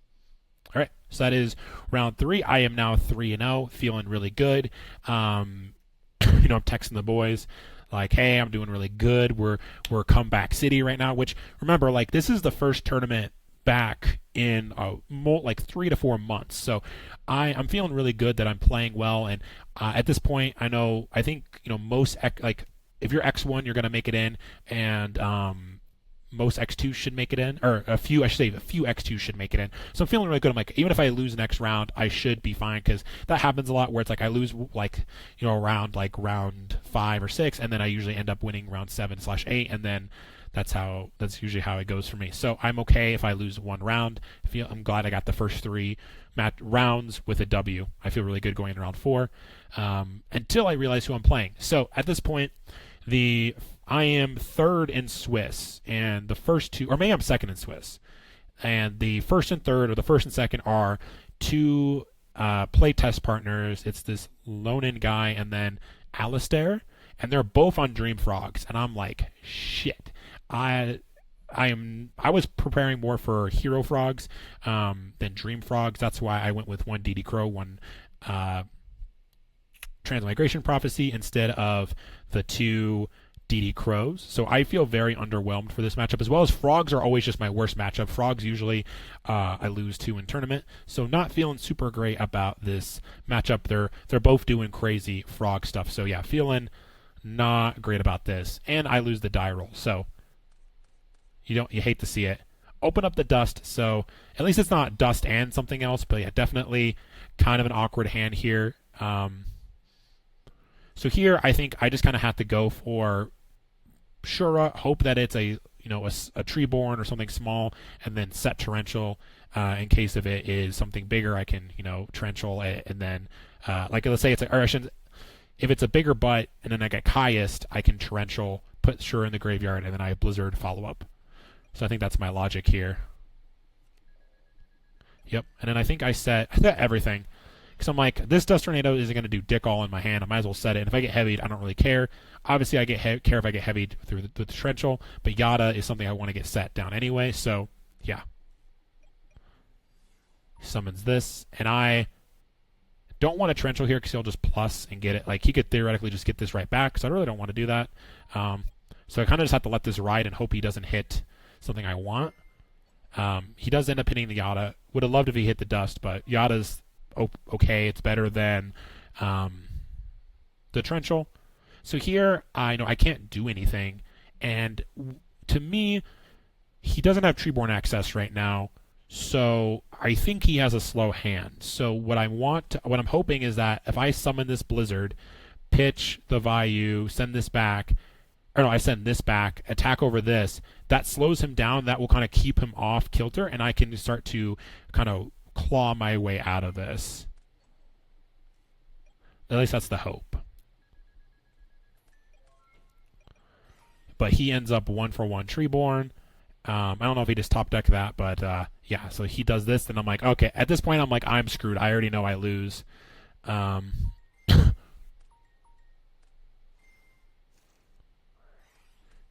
All right, so that is round 3. I am now 3-0, feeling really good. You know, I'm texting the boys like, hey, I'm doing really good. We're comeback city right now, which remember, like, this is the first tournament back in like 3 to 4 months. So I'm feeling really good that I'm playing well. And at this point, I think, you know, most, like, if you're X1, you're going to make it in, and most X2s should make it in, or a few X2s should make it in. So I'm feeling really good. I'm like, even if I lose next round, I should be fine, because that happens a lot where it's like I lose, like, you know, around like round 5 or 6, and then I usually end up winning round 7/8, and then that's usually how it goes for me. So I'm okay if I lose one round. I'm glad I got the first 3 rounds with a W. I feel really good going into round 4, until I realize who I'm playing. So at this point, I am 3rd in Swiss, and the first 2, or maybe I'm 2nd in Swiss, and the 1st and 3rd, or the 1st and 2nd, are 2 play test partners. It's this Lonin guy and then Alistair, and they're both on Dream Frogs, and I'm like, shit. I was preparing more for Hero Frogs than Dream Frogs. That's why I went with 1 DD Crow, 1 Transmigration Prophecy instead of the 2 DD Crows. So I feel very underwhelmed for this matchup, as well as Frogs are always just my worst matchup. Frogs usually I lose to in tournament, so not feeling super great about this matchup. They're both doing crazy Frog stuff, so yeah, feeling not great about this. And I lose the die roll, so you hate to see it. Open up the dust, so at least it's not dust and something else, but yeah, definitely kind of an awkward hand here. So here, I think I just kind of have to go for Shura, hope that it's a Treeborn or something small, and then set Torrential in case if it is something bigger, I can, Torrential it, and then like let's say it's if it's a bigger butt and then I get Caius, I can Torrential, put Shura in the graveyard, and then I have Blizzard follow up. So I think that's my logic here. Yep, and then I think I set everything. Because I'm like, this Dust Tornado isn't going to do dick all in my hand. I might as well set it. And if I get heavied, I don't really care. Obviously, I care if I get heavied through the Torrential, but Yada is something I want to get set down anyway. So, yeah. Summons this, and I don't want a torrential here because he'll just plus and get it. Like, he could theoretically just get this right back, so I really don't want to do that. So I kind of just have to let this ride and hope he doesn't hit something I want. He does end up hitting the Yada. Would have loved if he hit the Dust, but Yada's okay. It's better than the torrential. So here, I know I can't do anything, and to me, he doesn't have Treeborn access right now, so I think he has a slow hand. So what I'm hoping is that if I summon this Blizzard, pitch the Vayu, send this back, or no, I send this back, attack over this, that slows him down. That will kind of keep him off kilter, and I can start to kind of claw my way out of this. At least that's the hope. But he ends up 1-for-1 Treeborn. I don't know if he just top decked that, but yeah, so he does this, and I'm like, okay, at this point, I'm like, I'm screwed. I already know I lose.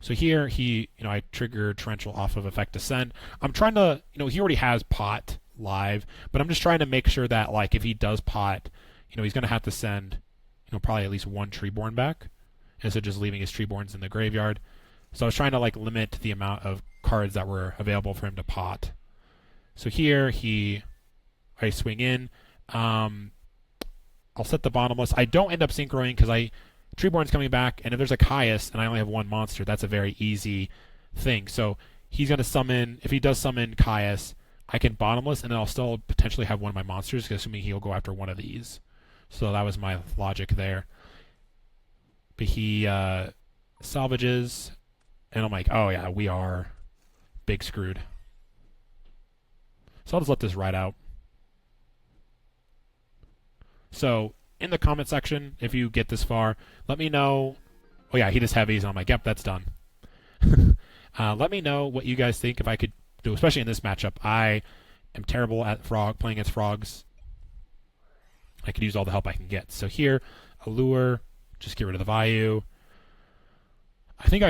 So here, I trigger Torrential off of Effect Descend. I'm trying to, he already has Pot live, but I'm just trying to make sure that, like, if he does Pot, he's going to have to send, probably at least one Treeborn back, instead of just leaving his Treeborns in the graveyard. So I was trying to, like, limit the amount of cards that were available for him to Pot. So here, I swing in. I'll set the Bottomless. I don't end up synchroing because Treeborn's coming back, and if there's a Caius and I only have one monster, that's a very easy thing. So he's going to summon, if he does summon Caius, I can Bottomless, and then I'll still potentially have one of my monsters, assuming he'll go after one of these. So that was my logic there. But he salvages, and I'm like, oh yeah, we are big screwed. So I'll just let this ride out. So in the comment section, if you get this far, let me know. Oh yeah, he just heavies, and I'm like, yep, that's done. Let me know what you guys think if I could do, especially in this matchup. I am terrible at playing against frogs. I could use all the help I can get. So here, Allure, just get rid of the Vayu. I think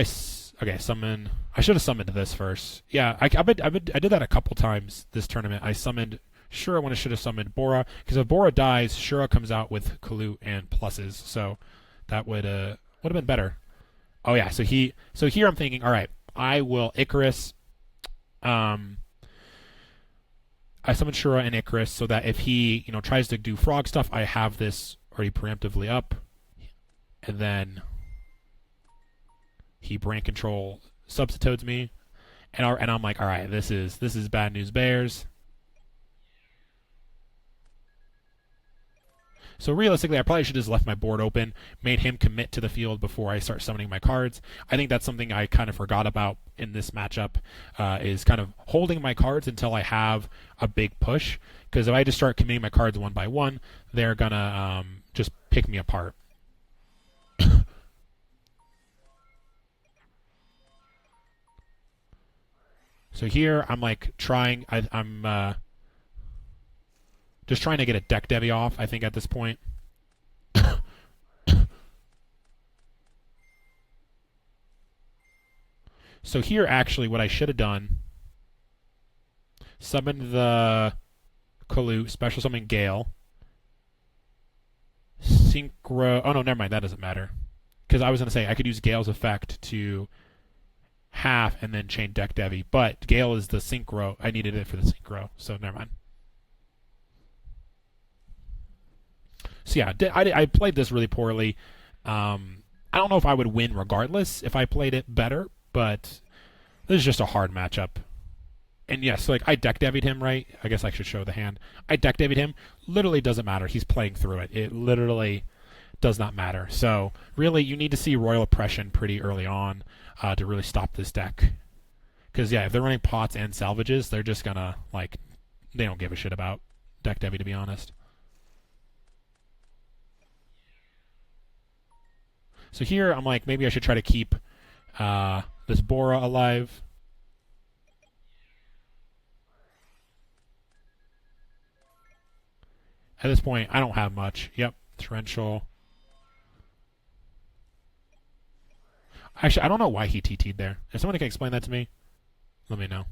summon. I should have summoned this first. Yeah, I did that a couple times this tournament. I summoned Shura when I should have summoned Bora, because if Bora dies, Shura comes out with Kalut and pluses, so that would have been better. Oh yeah, so here I'm thinking, all right, I will Icarus. I summon Shura and Icarus so that if he tries to do frog stuff, I have this already preemptively up, and then he Brain Control substitutes me, and I'm like, all right, this is bad news bears. So realistically, I probably should have just left my board open, made him commit to the field before I start summoning my cards. I think that's something I kind of forgot about in this matchup, is kind of holding my cards until I have a big push. Because if I just start committing my cards one by one, they're going to just pick me apart. So here, I'm like trying, I'm just trying to get a deck Devi off, I think, at this point. So here, actually, what I should have done, summoned the Kalut, special summon Gale, synchro. Oh no, never mind. That doesn't matter, because I was going to say I could use Gale's effect to half and then chain deck Devi, but Gale is the synchro. I needed it for the synchro, so never mind. So yeah, I played this really poorly. I don't know if I would win regardless if I played it better, but this is just a hard matchup. And yes, like I deck devied him, right? I guess I should show the hand. I deck devied him. Literally doesn't matter. He's playing through it. It literally does not matter. So really, you need to see Royal Oppression pretty early on to really stop this deck. Because yeah, if they're running pots and salvages, they're just gonna they don't give a shit about deck devi, to be honest. So here, I'm like, maybe I should try to keep this Bora alive. At this point, I don't have much. Yep, torrential. Actually, I don't know why he TT'd there. If somebody can explain that to me, let me know.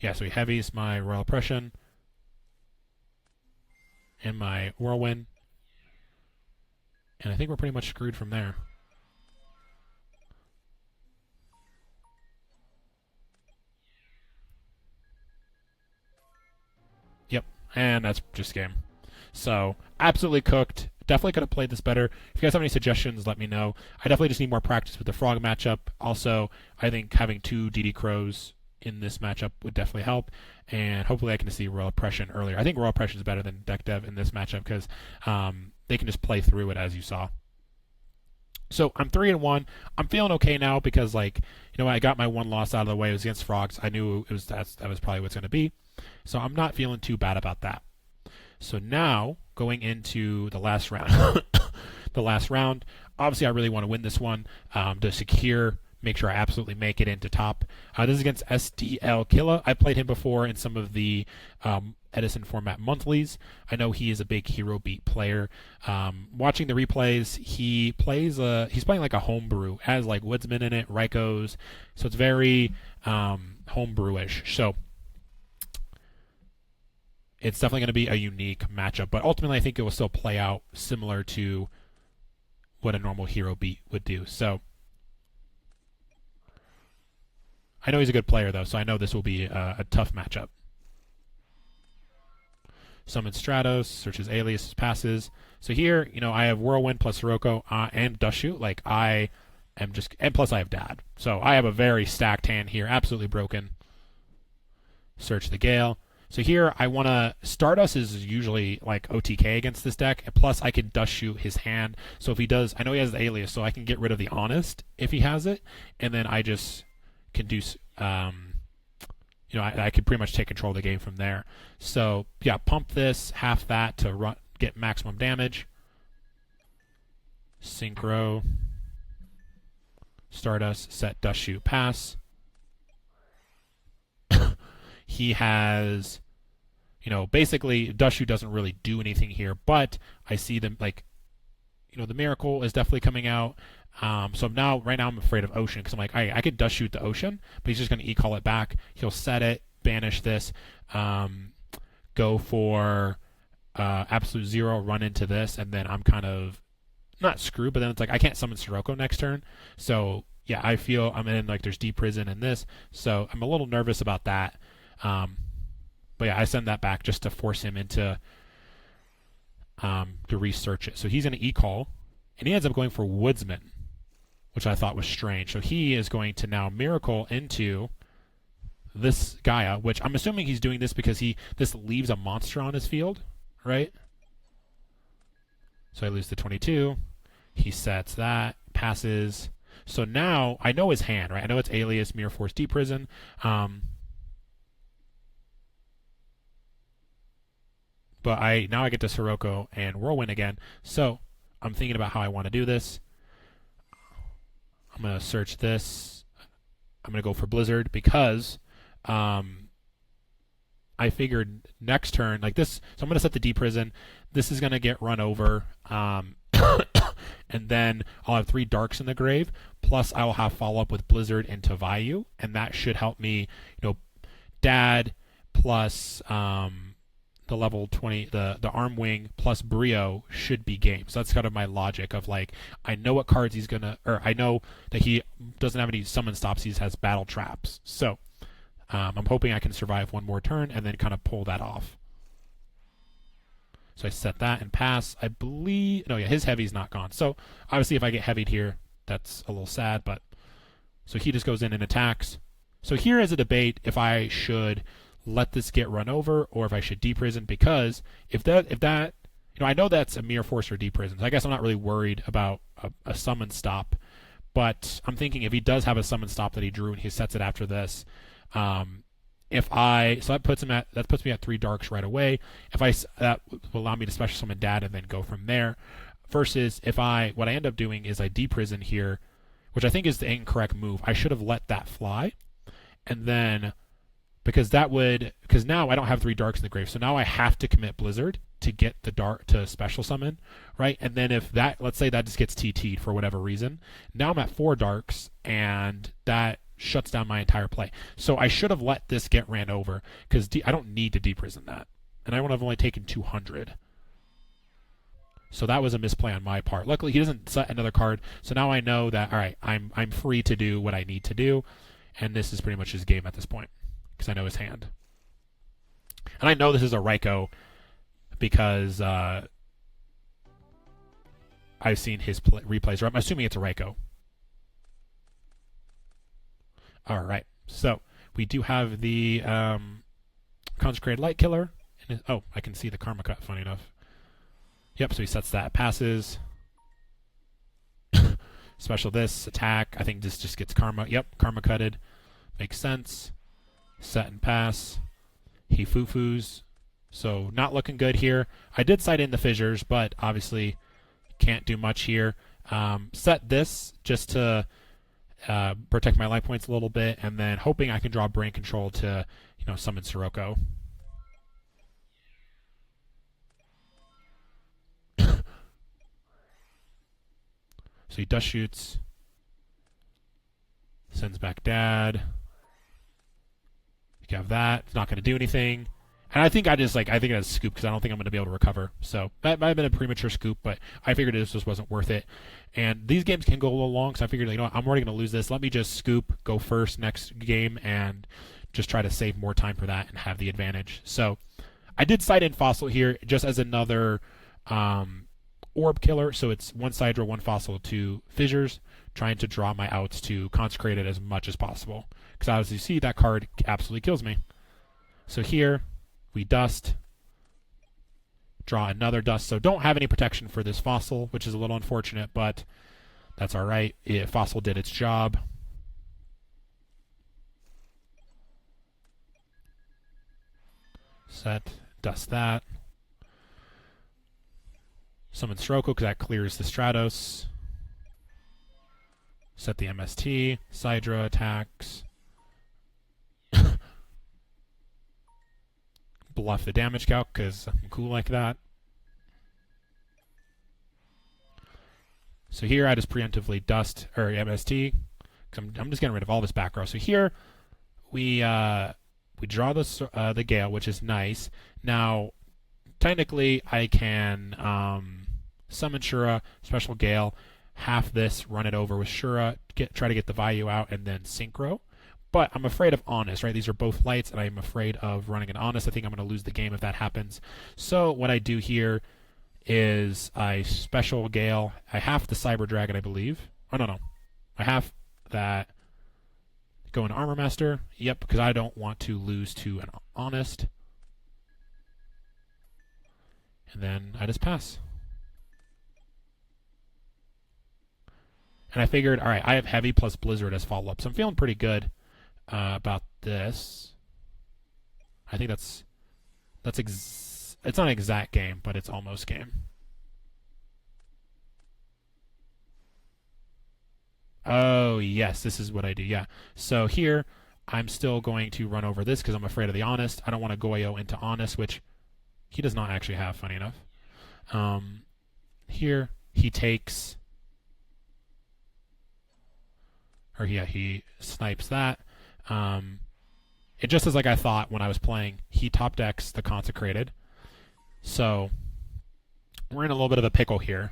Yeah, so he heavies my Royal Oppression. and my Whirlwind. And I think we're pretty much screwed from there. Yep, and that's just game. So, absolutely cooked. Definitely could have played this better. If you guys have any suggestions, let me know. I definitely just need more practice with the Frog matchup. Also, I think having 2 DD Crows in this matchup would definitely help. And hopefully I can see Royal Oppression earlier. I think Royal Oppression is better than Deck Dev in this matchup because they can just play through it as you saw. So I'm 3-1. I'm feeling okay now because, like, you know, I got my one loss out of the way. It was against Frogs. I knew that was probably what's going to be. So I'm not feeling too bad about that. So now going into the last round, obviously I really want to win this one to secure, make sure I absolutely make it into top. This is against SDL Killa. I played him before in some of the Edison Format Monthlies. I know he is a big hero beat player. Watching the replays, he's playing like a homebrew, has like Woodsman in it, Rykos, so it's very homebrewish. So it's definitely going to be a unique matchup, but ultimately I think it will still play out similar to what a normal hero beat would do. So I know he's a good player though, so I know this will be a tough matchup. Summon Stratos, searches alias, passes. So here, you know, I have Whirlwind plus Sirocco and Dust Shoot. Like, I am just, and plus I have Dad. So I have a very stacked hand here, absolutely broken. Search the Gale. So here, I want to, Stardust is usually like OTK against this deck, and plus I can Dust Shoot his hand. So if he does, I know he has the alias, so I can get rid of the Honest if he has it, and then I just can do, you know, I could pretty much take control of the game from there. So yeah, pump this, half that to get maximum damage. Synchro, Stardust, set, Dust Shoot, pass. He has, you know, basically Dust Shoot doesn't really do anything here, but I see them, like, you know, the Miracle is definitely coming out. So now, right now, I'm afraid of Ocean because I'm like, I could Dust Shoot the Ocean, but he's just going to E-call it back. He'll set it, banish this, go for Absolute Zero, run into this, and then I'm kind of not screwed, but then it's like I can't summon Sirocco next turn. So yeah, I feel I'm in, like, there's Deep Prison in this, so I'm a little nervous about that. But yeah, I send that back just to force him into to research it. So he's going to E-call, and he ends up going for Woodsman, which I thought was strange. So he is going to now Miracle into this Gaia, which I'm assuming he's doing this because this leaves a monster on his field, right? So I lose the 22. He sets that, passes. So now I know his hand, right? I know it's Alias, Mirror Force, Deep Prison. But now I get to Sirocco and Whirlwind again. So I'm thinking about how I want to do this. I'm going to search this. I'm going to go for Blizzard because I figured next turn, like this, so I'm going to set the Deep Prison. This is going to get run over. And then I'll have 3 Darks in the grave. Plus I will have follow-up with Blizzard into Vayu. And that should help me, you know, Dad plus the level 20, the Arm Wing plus Brio should be game. So that's kind of my logic of, like, I know what cards he's gonna, or I know that he doesn't have any summon stops. He has battle traps. So I'm hoping I can survive one more turn and then kind of pull that off. So I set that and pass. I believe, no, yeah, his heavy's not gone. So obviously if I get heavied here, that's a little sad, but so he just goes in and attacks. So here is a debate if I should let this get run over or if I should Deep Prison, because if that, you know, I know that's a Mirror Force or Deep Prison, so I guess I'm not really worried about a summon stop, but I'm thinking if he does have a summon stop that he drew and he sets it after this, so that puts me at 3 Darks right away. That will allow me to special summon Dad and then go from there. Versus what I end up doing is I Deep Prison here, which I think is the incorrect move. I should have let that fly, and then because now I don't have 3 Darks in the grave, so now I have to commit Blizzard to get the Dark to special summon, right? And then if that, let's say that just gets TT'd for whatever reason, now I'm at 4 Darks, and that shuts down my entire play. So I should have let this get ran over because I don't need to Deep Prison that, and I would have only taken 200. So that was a misplay on my part. Luckily, he doesn't set another card, so now I know that, all right, I'm free to do what I need to do, and this is pretty much his game at this point, because I know his hand. And I know this is a Raiko because I've seen his replays. Or I'm assuming it's a Raiko. All right, so we do have the Consecrated Light Killer. Oh, I can see the Karma Cut, funny enough. Yep, so he sets that, passes. Special this, attack. I think this just gets Karma. Yep, Karma Cutted. Makes sense. Set and pass. He foo-foos. So not looking good here. I did sight in the fissures, but obviously can't do much here. Set this just to protect my life points a little bit, and then hoping I can draw Brain Control to, summon Sirocco. So he dust shoots, sends back Dad. You have that. It's not going to do anything. And I think I think it's a scoop because I don't think I'm going to be able to recover. So that might have been a premature scoop, but I figured this just wasn't worth it. And these games can go a little long, so I figured, I'm already going to lose this. Let me just scoop, go first next game, and just try to save more time for that and have the advantage. So I did sight in Fossil here just as another orb killer. So it's 1 Sidra, 1 Fossil, 2 Fissures, trying to draw my outs to consecrate it as much as possible. Because as you see, that card absolutely kills me. So here, we dust, draw another dust. So don't have any protection for this Fossil, which is a little unfortunate, but that's all right. Fossil did its job. Set, dust that. Summon Sirocco because that clears the Stratos. Set the MST. Sidra attacks. Bluff the damage calc because I'm cool like that. So here I just preemptively dust or MST because I'm just getting rid of all this back row. So here we draw the Gale, which is nice. Now technically I can summon Shura, special Gale, half this, run it over with Shura, try to get the value out, and then Synchro. But I'm afraid of Honest, right? These are both lights, and I'm afraid of running an Honest. I think I'm going to lose the game if that happens. So what I do here is I special Gale. I half the Cyber Dragon, I believe. Oh, no. I half that. Go into Armor Master. Yep, because I don't want to lose to an Honest. And then I just pass. And I figured, all right, I have Heavy plus Blizzard as follow-up, so I'm feeling pretty good about this. I think it's not an exact game, but it's almost game. Oh, yes, this is what I do, yeah. So here, I'm still going to run over this because I'm afraid of the Honest. I don't want to Goyo into Honest, which he does not actually have, funny enough. Here, he takes... Or yeah, he snipes that. It just is like I thought when I was playing. He top decks the Consecrated. So we're in a little bit of a pickle here.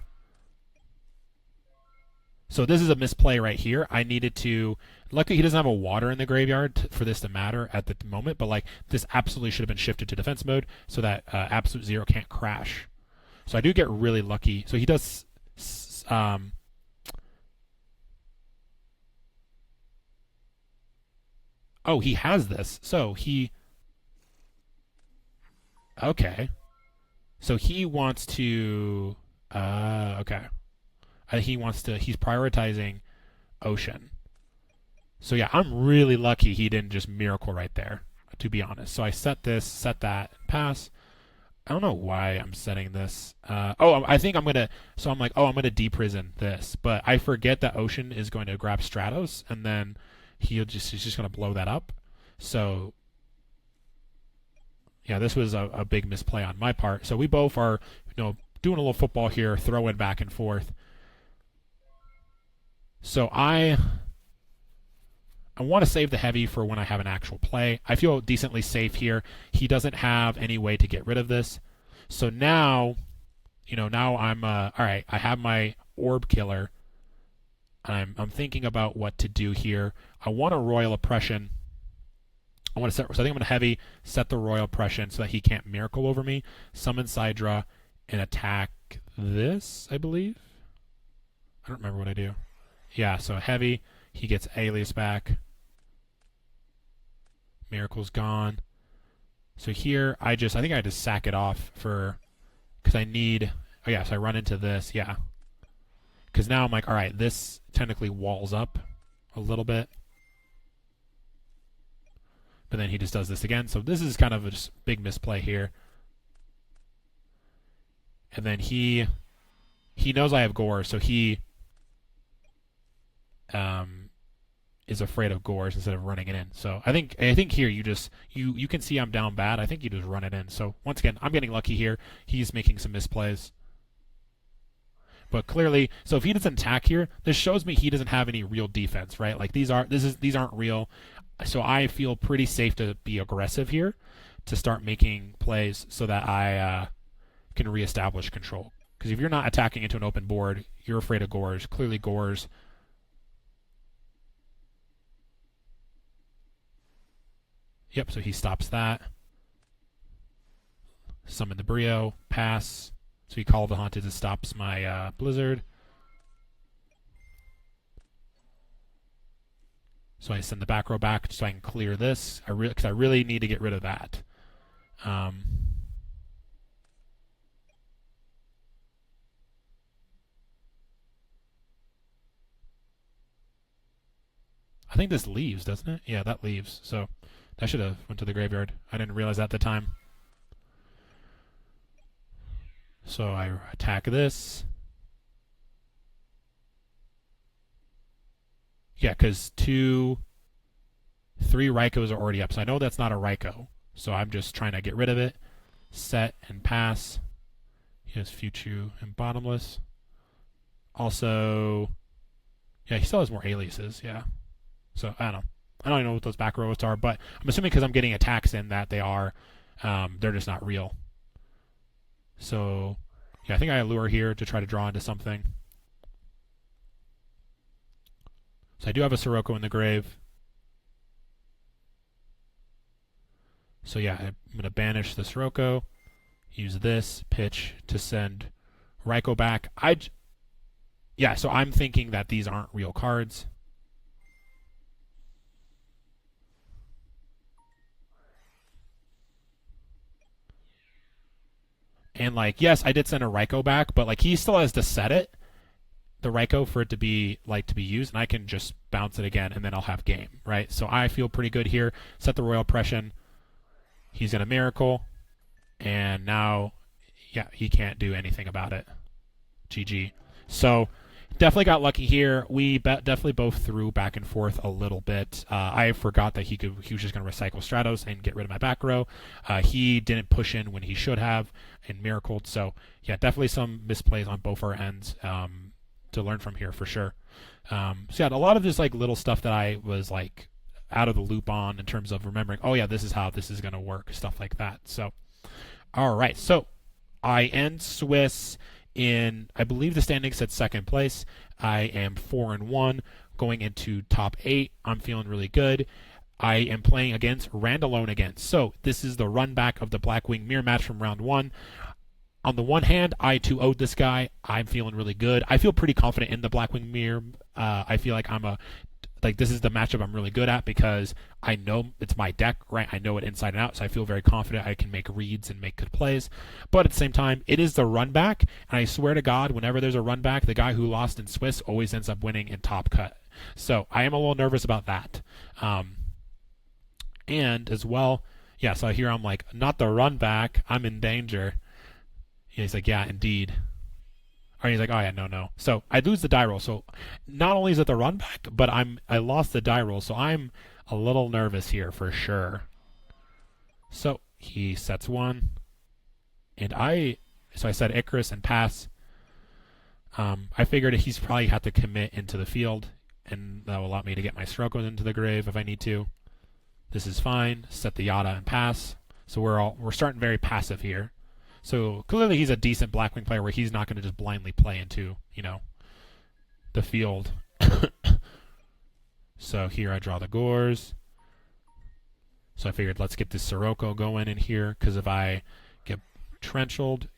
So this is a misplay right here. I needed to... Luckily, he doesn't have a water in the graveyard for this to matter at the moment. But like this absolutely should have been shifted to defense mode so that Absolute Zero can't crash. So I do get really lucky. So he does... Oh, he has this. So he... Okay. So he wants to... okay. He's prioritizing Ocean. So yeah, I'm really lucky he didn't just miracle right there, to be honest. So I set this, set that, pass. I don't know why I'm setting this. I think I'm going to... So I'm like, I'm going to deprison this. But I forget that Ocean is going to grab Stratos, and then... he's just going to blow that up. So, yeah, this was a big misplay on my part. So we both are, doing a little football here, throwing back and forth. So I want to save the Heavy for when I have an actual play. I feel decently safe here. He doesn't have any way to get rid of this. So now now I'm all right. I have my orb killer. I'm thinking about what to do here. I want a royal oppression. I want to set. So I think I'm going to heavy set the royal oppression so that he can't miracle over me. Summon Sidra and attack this, I believe. I don't remember what I do. Yeah, so heavy. He gets Alias back. Miracle's gone. So here I think I just sack it off because I need. Oh yeah, so I run into this. Yeah. Because now I'm like, all right, this technically walls up a little bit. But then he just does this again. So this is kind of a just big misplay here. And then he knows I have Gore, so he is afraid of Gores instead of running it in. So I think here you can see I'm down bad. I think you just run it in. So once again, I'm getting lucky here. He's making some misplays. But clearly, so if he doesn't attack here, this shows me he doesn't have any real defense, right? Like these aren't real. So I feel pretty safe to be aggressive here, to start making plays so that I can reestablish control. Because if you're not attacking into an open board, you're afraid of Gores. Clearly, Gores. Yep. So he stops that. Summon the Brio. Pass. So he Call of the Haunted. It stops my Blizzard. So I send the back row back so I can clear this. Because I really need to get rid of that. I think this leaves, doesn't it? Yeah, that leaves. So that should have went to the graveyard. I didn't realize that at the time. So I attack this. Yeah, because 2, 3 Raikos are already up. So I know that's not a Raiko. So I'm just trying to get rid of it. Set and pass. He has Fuchu and Bottomless. Also, yeah, he still has more aliases. Yeah. So I don't know. I don't even know what those back rows are, but I'm assuming because I'm getting attacks in that they're just not real. So yeah, I think I allure here to try to draw into something. So I do have a Sirocco in the grave. So yeah, I'm going to banish the Sirocco, use this pitch to send Raiko back. Yeah, so I'm thinking that these aren't real cards. And like, yes, I did send a Raiko back, but like he still has to set it, the Raiko, for it to be used, and I can just bounce it again, and then I'll have game, right? So I feel pretty good here. Set the Royal Oppression. He's in a Miracle, and now, yeah, he can't do anything about it. GG. So definitely got lucky here. We definitely both threw back and forth a little bit. I forgot that he was just going to recycle Stratos and get rid of my back row. He didn't push in when he should have and miracled. So yeah, definitely some misplays on both our ends to learn from here for sure. So yeah, a lot of this like little stuff that I was like out of the loop on in terms of remembering, oh yeah, this is how this is going to work, stuff like that. So all right, so I end Swiss in, I believe the standings said second place. I am 4-1 going into top 8. I'm feeling really good. I am playing against Randalone again. So this is the run back of the Blackwing mirror match from round 1. On the one hand, I 2-0'd this guy. I'm feeling really good. I feel pretty confident in the Blackwing mirror. I feel like this is the matchup I'm really good at because I know it's my deck, right? I know it inside and out, so I feel very confident I can make reads and make good plays. But at the same time, it is the run back, and I swear to God, whenever there's a run back, the guy who lost in Swiss always ends up winning in Top Cut. So I am a little nervous about that. And as well, yeah, so here I'm like, not the run back, I'm in danger. Yeah, he's like, yeah, indeed. Or he's like, oh yeah, no. So I lose the die roll. So not only is it the run back, but I lost the die roll. So I'm a little nervous here for sure. So he sets 1, and I said Icarus and pass. I figured he's probably had to commit into the field, and that will allow me to get my Sirocco into the grave if I need to. This is fine. Set the Yada and pass. So we're starting very passive here. So clearly he's a decent Blackwing player where he's not going to just blindly play into, the field. So here I draw the Gores. So I figured let's get this Sirocco going in here, because if I get Trenchled,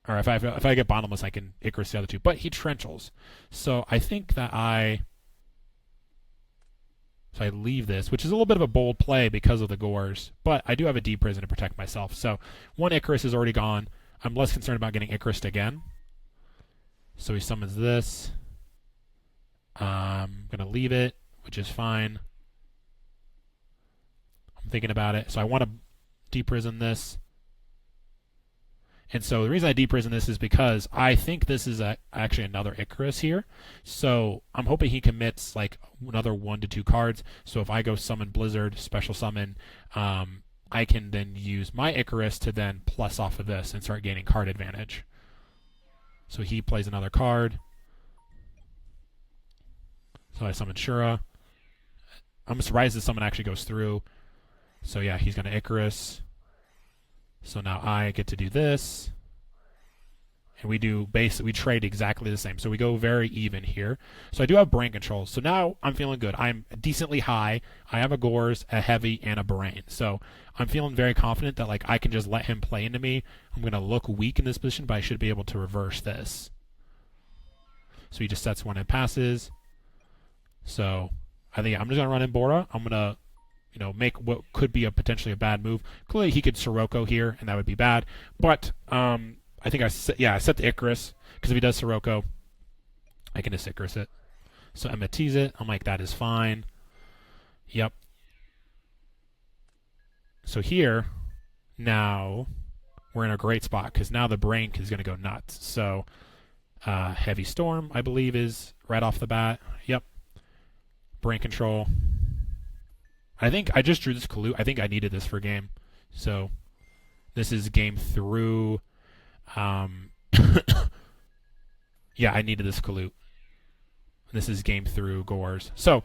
or if I get Bottomless, I can Icarus the other two. But he Trenchels. So I think that I leave this, which is a little bit of a bold play because of the Gores. But I do have a Deep Prison to protect myself. So one Icarus is already gone. I'm less concerned about getting Icarused again. So he summons this. I'm going to leave it, which is fine. I'm thinking about it. So I want to Deep Prison this. And so the reason I Deep Prison this is because I think this is actually another Icarus here. So I'm hoping he commits like another 1 to 2 cards. So if I go summon Blizzard, special summon, I can then use my Icarus to then plus off of this and start gaining card advantage. So he plays another card. So I summon Shura. I'm surprised this summon actually goes through. So yeah, he's going to Icarus. So now I get to do this. And we trade exactly the same. So we go very even here. So I do have brain control. So now I'm feeling good. I'm decently high. I have a Gores, a Heavy, and a Brain. So I'm feeling very confident that like I can just let him play into me. I'm going to look weak in this position, but I should be able to reverse this. So he just sets one and passes. So I think I'm just going to run in Bora. I'm going to make what could be potentially a bad move. Clearly he could Sirocco here, and that would be bad. But I think I set the Icarus, because if he does Sirocco, I can just Icarus it. So Emma tease it. I'm like, that is fine. Yep. So here, now we're in a great spot, because now the brain is going to go nuts. So Heavy Storm, I believe, is right off the bat. Yep. Brain control. I think I just drew this Kalut. I think I needed this for game. So this is game through. Yeah, I needed this Kalut. This is game through Gores. So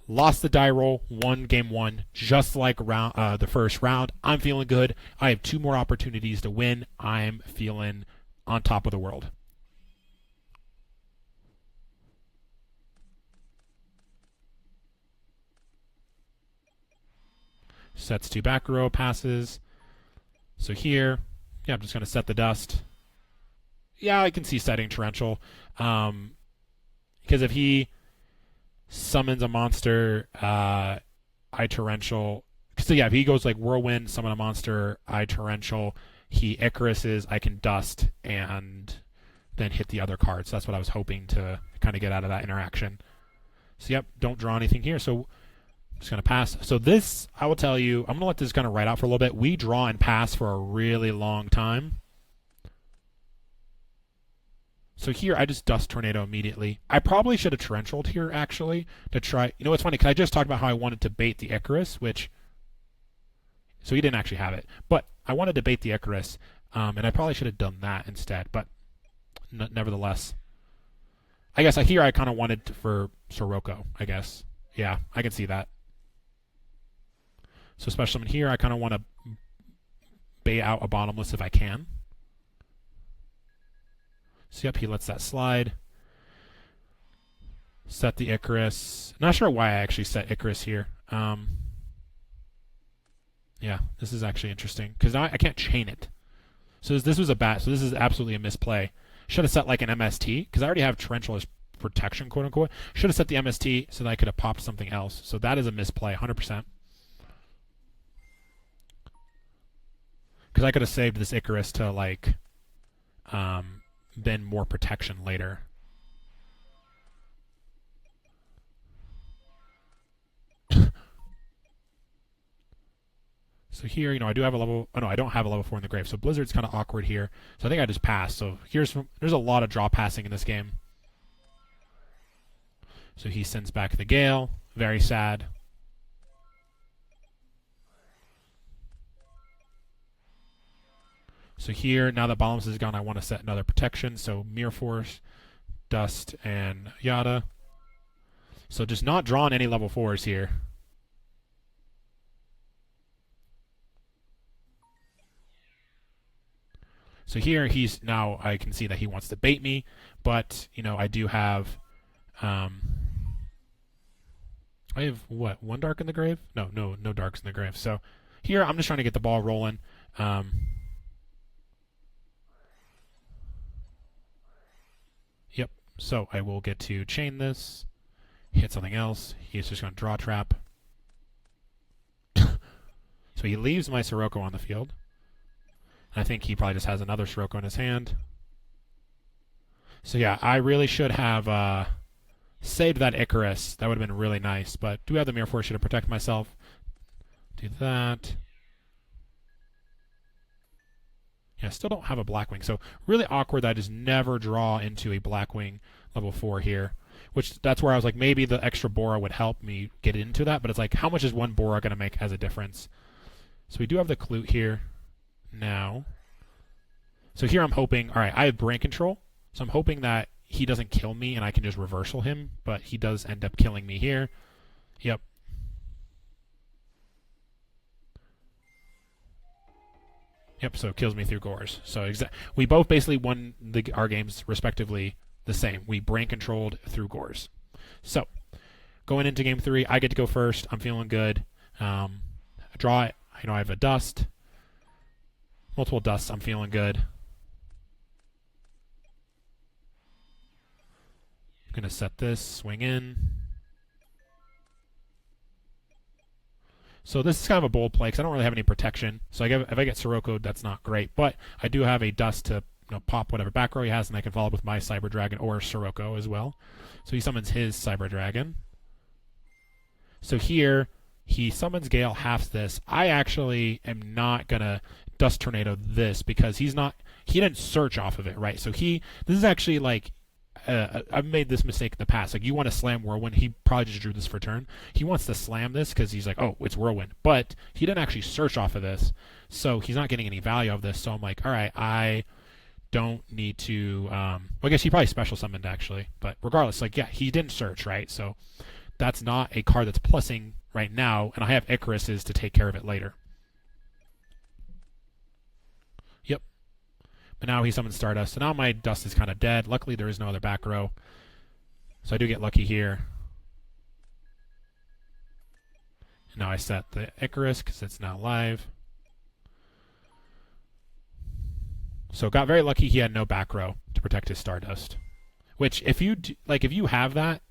lost the die roll, won game 1, just like the first round. I'm feeling good. I have 2 more opportunities to win. I'm feeling on top of the world. Sets 2 back row, passes. So here, yeah, I'm just going to set the dust. Yeah, I can see setting Torrential. Because if he summons a monster, I Torrential. So yeah, if he goes like Whirlwind, summon a monster, I Torrential, he Icaruses, I can dust and then hit the other cards. So that's what I was hoping to kind of get out of that interaction. So yep, don't draw anything here. So just going to pass. So this, I will tell you, I'm going to let this kind of ride out for a little bit. We draw and pass for a really long time. So here, I just Dust Tornado immediately. I probably should have Torrentialed here, actually, to try. You know what's funny? Because I just talked about how I wanted to bait the Icarus, which... So he didn't actually have it. But I wanted to bait the Icarus, and I probably should have done that instead. But nevertheless, I guess here I kind of wanted for Sirocco, I guess. Yeah, I can see that. So Special Summon here, I kind of want to bait out a Bottomless if I can. So yep, he lets that slide. Set the Icarus. Not sure why I actually set Icarus here. Yeah, this is actually interesting. Because now I can't chain it. So this was a bat. So this is absolutely a misplay. Should have set like an MST. Because I already have Torrential as protection, quote unquote. Should have set the MST so that I could have popped something else. So that is a misplay, 100%. Because I could have saved this Icarus to like... then more protection later. So here, I do have a level... Oh, no, I don't have a level 4 in the grave. So Blizzard's kind of awkward here. So I think I just passed. So there's a lot of draw passing in this game. So he sends back the Gale. Very sad. So here, now that Bottomless is gone, I want to set another protection. So Mirror Force, Dust, and Yada. So just not drawing any level 4s here. So here now I can see that he wants to bait me, but I do have I have what, one dark in the grave? No darks in the grave. So here I'm just trying to get the ball rolling. Yep. So I will get to chain this, hit something else. He's just going to draw trap. So he leaves my Sirocco on the field. I think he probably just has another Sirocco in his hand. So yeah, I really should have saved that Icarus. That would have been really nice. But do have the Mirror Force to protect myself. Do that. Yeah, still don't have a Blackwing. So really awkward that I just never draw into a Blackwing level 4 here. Which that's where I was like, maybe the extra Bora would help me get into that. But it's like, how much is one Bora going to make as a difference? So we do have the Clute here now. So here I'm hoping, all right, I have brain control. So I'm hoping that he doesn't kill me and I can just reversal him. But he does end up killing me here. Yep. Yep, so it kills me through Gores. So we both basically won our games respectively the same. We brain controlled through Gores. So going into game 3, I get to go first. I'm feeling good. I draw it. I have a dust. Multiple dusts. I'm feeling good. I'm going to set this, swing in. So this is kind of a bold play because I don't really have any protection. So if I get Sirocco, that's not great. But I do have a dust to pop whatever back row he has, and I can follow up with my Cyber Dragon or Sirocco as well. So he summons his Cyber Dragon. So here, he summons Gale, halves this. I actually am not going to Dust Tornado this because he didn't search off of it, right? So this is actually like, I've made this mistake in the past. Like, you want to slam Whirlwind. He probably just drew this for turn. He wants to slam this because he's like, oh, it's Whirlwind. But he didn't actually search off of this. So he's not getting any value of this. So I'm like, all right, I don't need to... well, I guess he probably special summoned, actually. But regardless, like, yeah, he didn't search, right? So that's not a card that's plussing right now. And I have Icaruses to take care of it later. Yep. But now he summons Stardust. So now my Dust is kind of dead. Luckily, there is no other back row. So I do get lucky here. And now I set the Icarus because it's now live. So got very lucky he had no back row to protect his Stardust. Which, if you have that,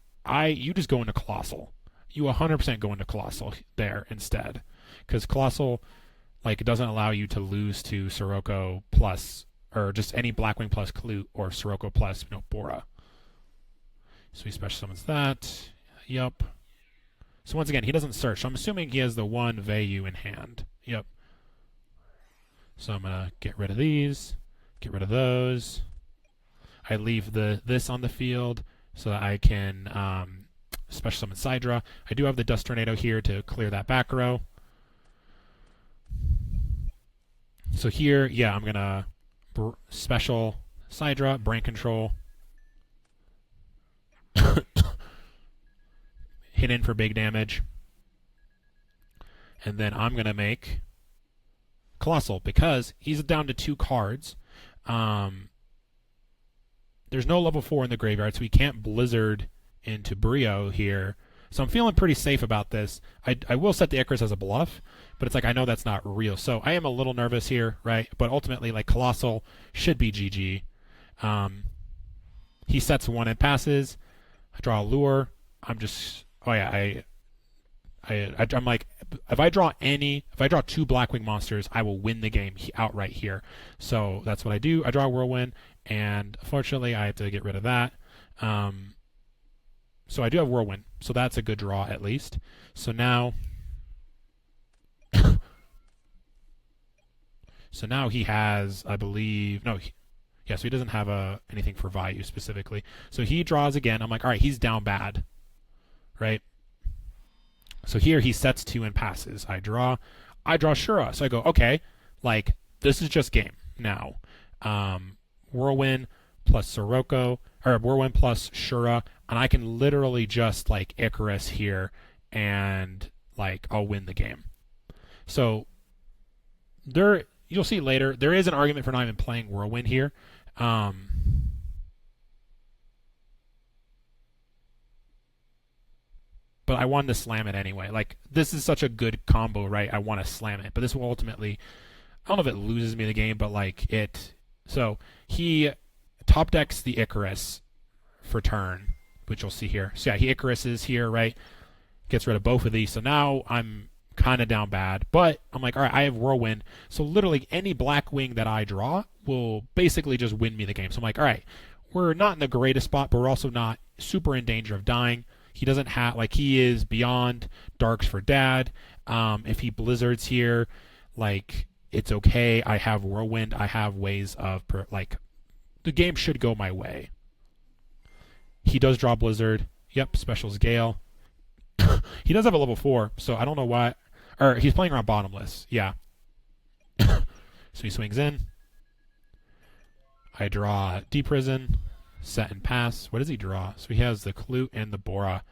you just go into Colossal. You 100% go into Colossal there instead. Because Colossal, it doesn't allow you to lose to Sirocco plus... or just any Blackwing plus Clute or Sirocco plus Bora. So he special summons that. Yup. So once again, he doesn't search. So I'm assuming he has the one Vayu in hand. Yep. So I'm going to get rid of these. Get rid of those. I leave this on the field so that I can special summon Sidra. I do have the Dust Tornado here to clear that back row. So here, yeah, I'm going to special Sidra, brain control, hit in for big damage, and then I'm going to make Colossal because he's down to 2 cards. There's no level 4 in the graveyard, so he can't Blizzard into Brio here. So I'm feeling pretty safe about this. I will set the Icarus as a bluff, but it's like I know that's not real. So I am a little nervous here, right? But ultimately, Colossal should be GG. He sets 1 and passes. I draw a Lure. I'm just... oh, yeah. I'm like, if I draw 2 Blackwing monsters, I will win the game outright here. So that's what I do. I draw a Whirlwind, and unfortunately, I have to get rid of that. So I do have Whirlwind, so that's a good draw at least. So now, he has, I believe, so he doesn't have anything for Vayu specifically. So he draws again. I'm like, all right, he's down bad, right? So here he sets 2 and passes. I draw Shura. So I go, okay, this is just game now. Whirlwind plus Sirocco, or Whirlwind plus Shura, and I can literally just Icarus here, and I'll win the game. So you'll see later, there is an argument for not even playing Whirlwind here. Um, but I wanted to slam it anyway. Like, this is such a good combo, right? I want to slam it. But this will ultimately, I don't know if it loses me the game, but like it. So he top decks the Icarus for turn, which you'll see here. So yeah, he Icaruses here, right? Gets rid of both of these. So now I'm kind of down bad. But I'm like, all right, I have Whirlwind. So literally any black wing that I draw will basically just win me the game. So I'm like, all right, we're not in the greatest spot, but we're also not super in danger of dying. He doesn't have, like, he is beyond darks for dad. If he blizzards here, like, it's okay. I have Whirlwind. I have ways of, like, the game should go my way. He does draw Blizzard. Yep, specials Gale. He does have a level 4, so I don't know why. Or he's playing around bottomless. Yeah. So he swings in. I draw Deep Prison, set and pass. What does he draw? So he has the Clute and the Bora.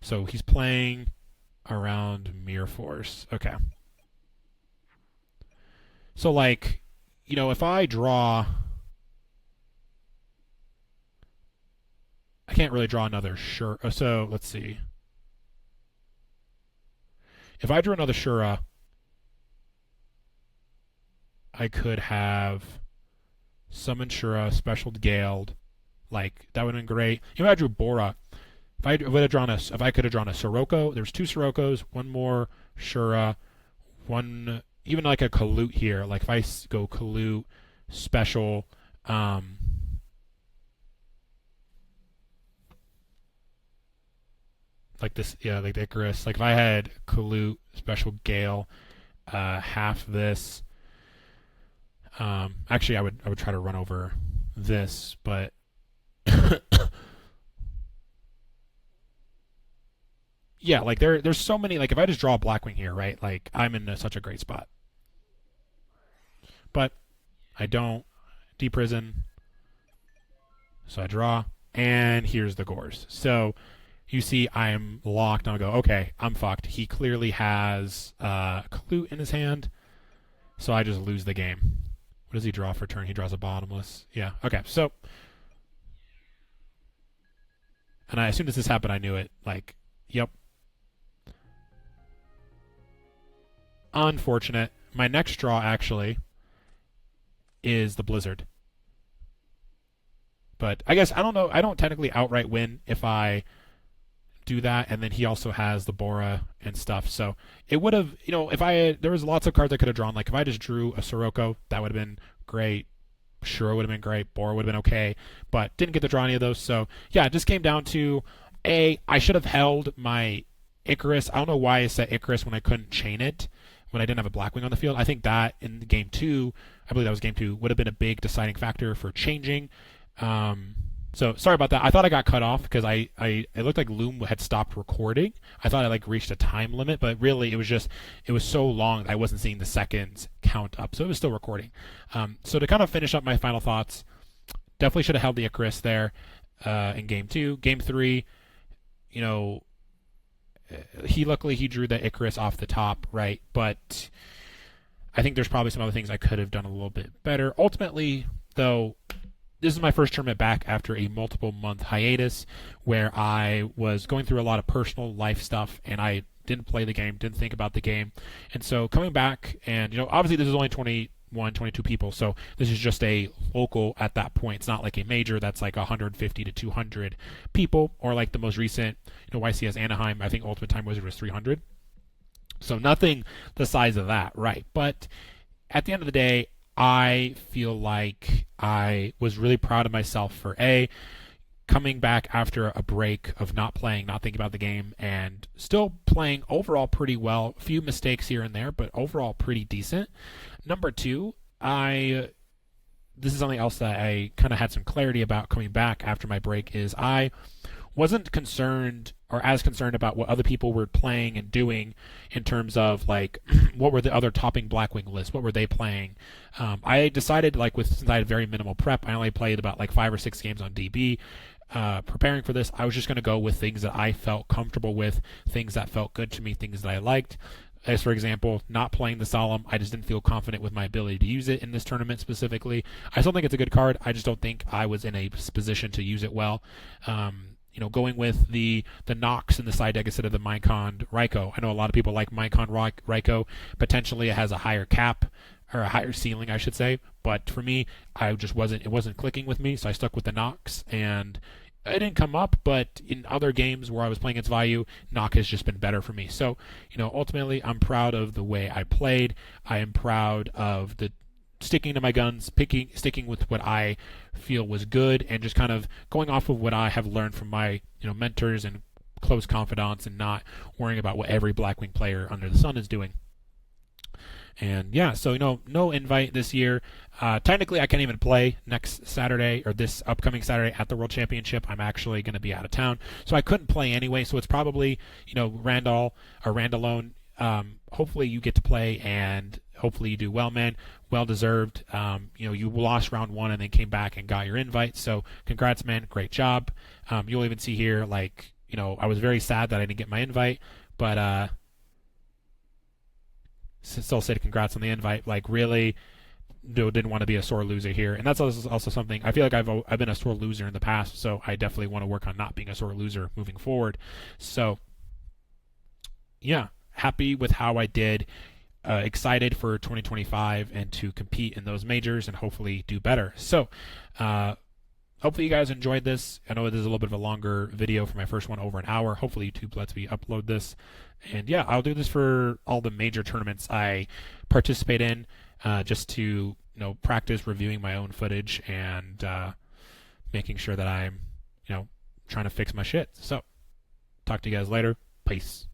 So he's playing around Mirror Force. Okay. So, like, you know, if I draw, I can't really draw another Shura. So let's see. If I drew another Shura, I could have summoned Shura, specialed Galed. Like, that would have been great. If I drew Bora, if I could have drawn a Sirocco, there's 2 Siroccos, one more Shura, one, even like a Kalute here. Like, if I go Kalute, special, like this, yeah, like the Icarus. Like, if I had Kalute, special Gale, half this. Actually, I would try to run over this, but yeah, like there's so many. Like, if I just draw a Blackwing here, right? Like, I'm in such a great spot. But I don't. Deep Prison. So I draw, and here's the Gores. So you see I'm locked, and I go, okay, I'm fucked. He clearly has Clute in his hand, so I just lose the game. What does he draw for turn? He draws a bottomless. Yeah, okay, so, and as soon as this happened, I knew it. Like, yep. Unfortunate. My next draw, actually, is the Blizzard. But I guess, I don't know, I don't technically outright win if I do that, and then he also has the Bora and stuff. So it would have, you know, if I had, there was lots of cards I could have drawn. Like, if I just drew a Sirocco, that would have been great. Shura would have been great. Bora would have been okay, but didn't get to draw any of those. So yeah, it just came down to I should have held my Icarus. I don't know why I set Icarus when I couldn't chain it, when I didn't have a Blackwing on the field. I think that in game 2, I believe that was game 2, would have been a big deciding factor for changing. So sorry about that. I thought I got cut off because it looked like Loom had stopped recording. I thought I like reached a time limit, but really it was so long that I wasn't seeing the seconds count up. So it was still recording. So to kind of finish up my final thoughts, definitely should have held the Icarus there in game 2. Game 3, you know, luckily he drew the Icarus off the top, right? But I think there's probably some other things I could have done a little bit better. Ultimately, though, this is my first tournament back after a multiple-month hiatus where I was going through a lot of personal life stuff, and I didn't play the game, didn't think about the game. And so coming back, and, you know, obviously this is only 21, 22 people, so this is just a local at that point. It's not like a major that's like 150 to 200 people, or like the most recent, you know, YCS Anaheim, I think Ultimate Time Wizard was 300. So nothing the size of that, right? But at the end of the day, I feel like I was really proud of myself for coming back after a break of not playing, not thinking about the game, and still playing overall pretty well. A few mistakes here and there, but overall pretty decent. Number 2, this is something else that I kind of had some clarity about coming back after my break, is I wasn't concerned or as concerned about what other people were playing and doing in terms of like what were the other topping Blackwing lists, what were they playing. I decided, like, since I had very minimal prep, I only played about like 5 or 6 games on DB. Preparing for this, I was just going to go with things that I felt comfortable with, things that felt good to me, things that I liked. As for example, not playing the Solemn, I just didn't feel confident with my ability to use it in this tournament specifically. I still think it's a good card. I just don't think I was in a position to use it well. Going with the Nox in the side deck instead of the Minecon Raikou. I know a lot of people like Minecon Raikou. Potentially, it has a higher cap or a higher ceiling, I should say. But for me, it wasn't clicking with me, so I stuck with the Nox, and it didn't come up, but in other games where I was playing its value, Nox has just been better for me. So, ultimately, I'm proud of the way I played. I am proud of the sticking to my guns, sticking with what I feel was good, and just kind of going off of what I have learned from my mentors and close confidants, and not worrying about what every Blackwing player under the sun is doing. And yeah, so no invite this year. Technically, I can't even play next Saturday or this upcoming Saturday at the World Championship. I'm actually going to be out of town, so I couldn't play anyway. So it's probably Randall or Randalone. Hopefully you get to play, and hopefully you do well, man. Well deserved. You lost round 1 and then came back and got your invite. So congrats, man. Great job. You'll even see here, I was very sad that I didn't get my invite, but still said congrats on the invite. Really, didn't want to be a sore loser here, and that's also something I feel like I've been a sore loser in the past. So I definitely want to work on not being a sore loser moving forward. So yeah, happy with how I did. Excited for 2025 and to compete in those majors and hopefully do better. So hopefully you guys enjoyed this. I know this is a little bit of a longer video for my first one, over an hour. Hopefully YouTube lets me upload this. And yeah, I'll do this for all the major tournaments I participate in, just to practice reviewing my own footage and making sure that I'm trying to fix my shit. So talk to you guys later. Peace.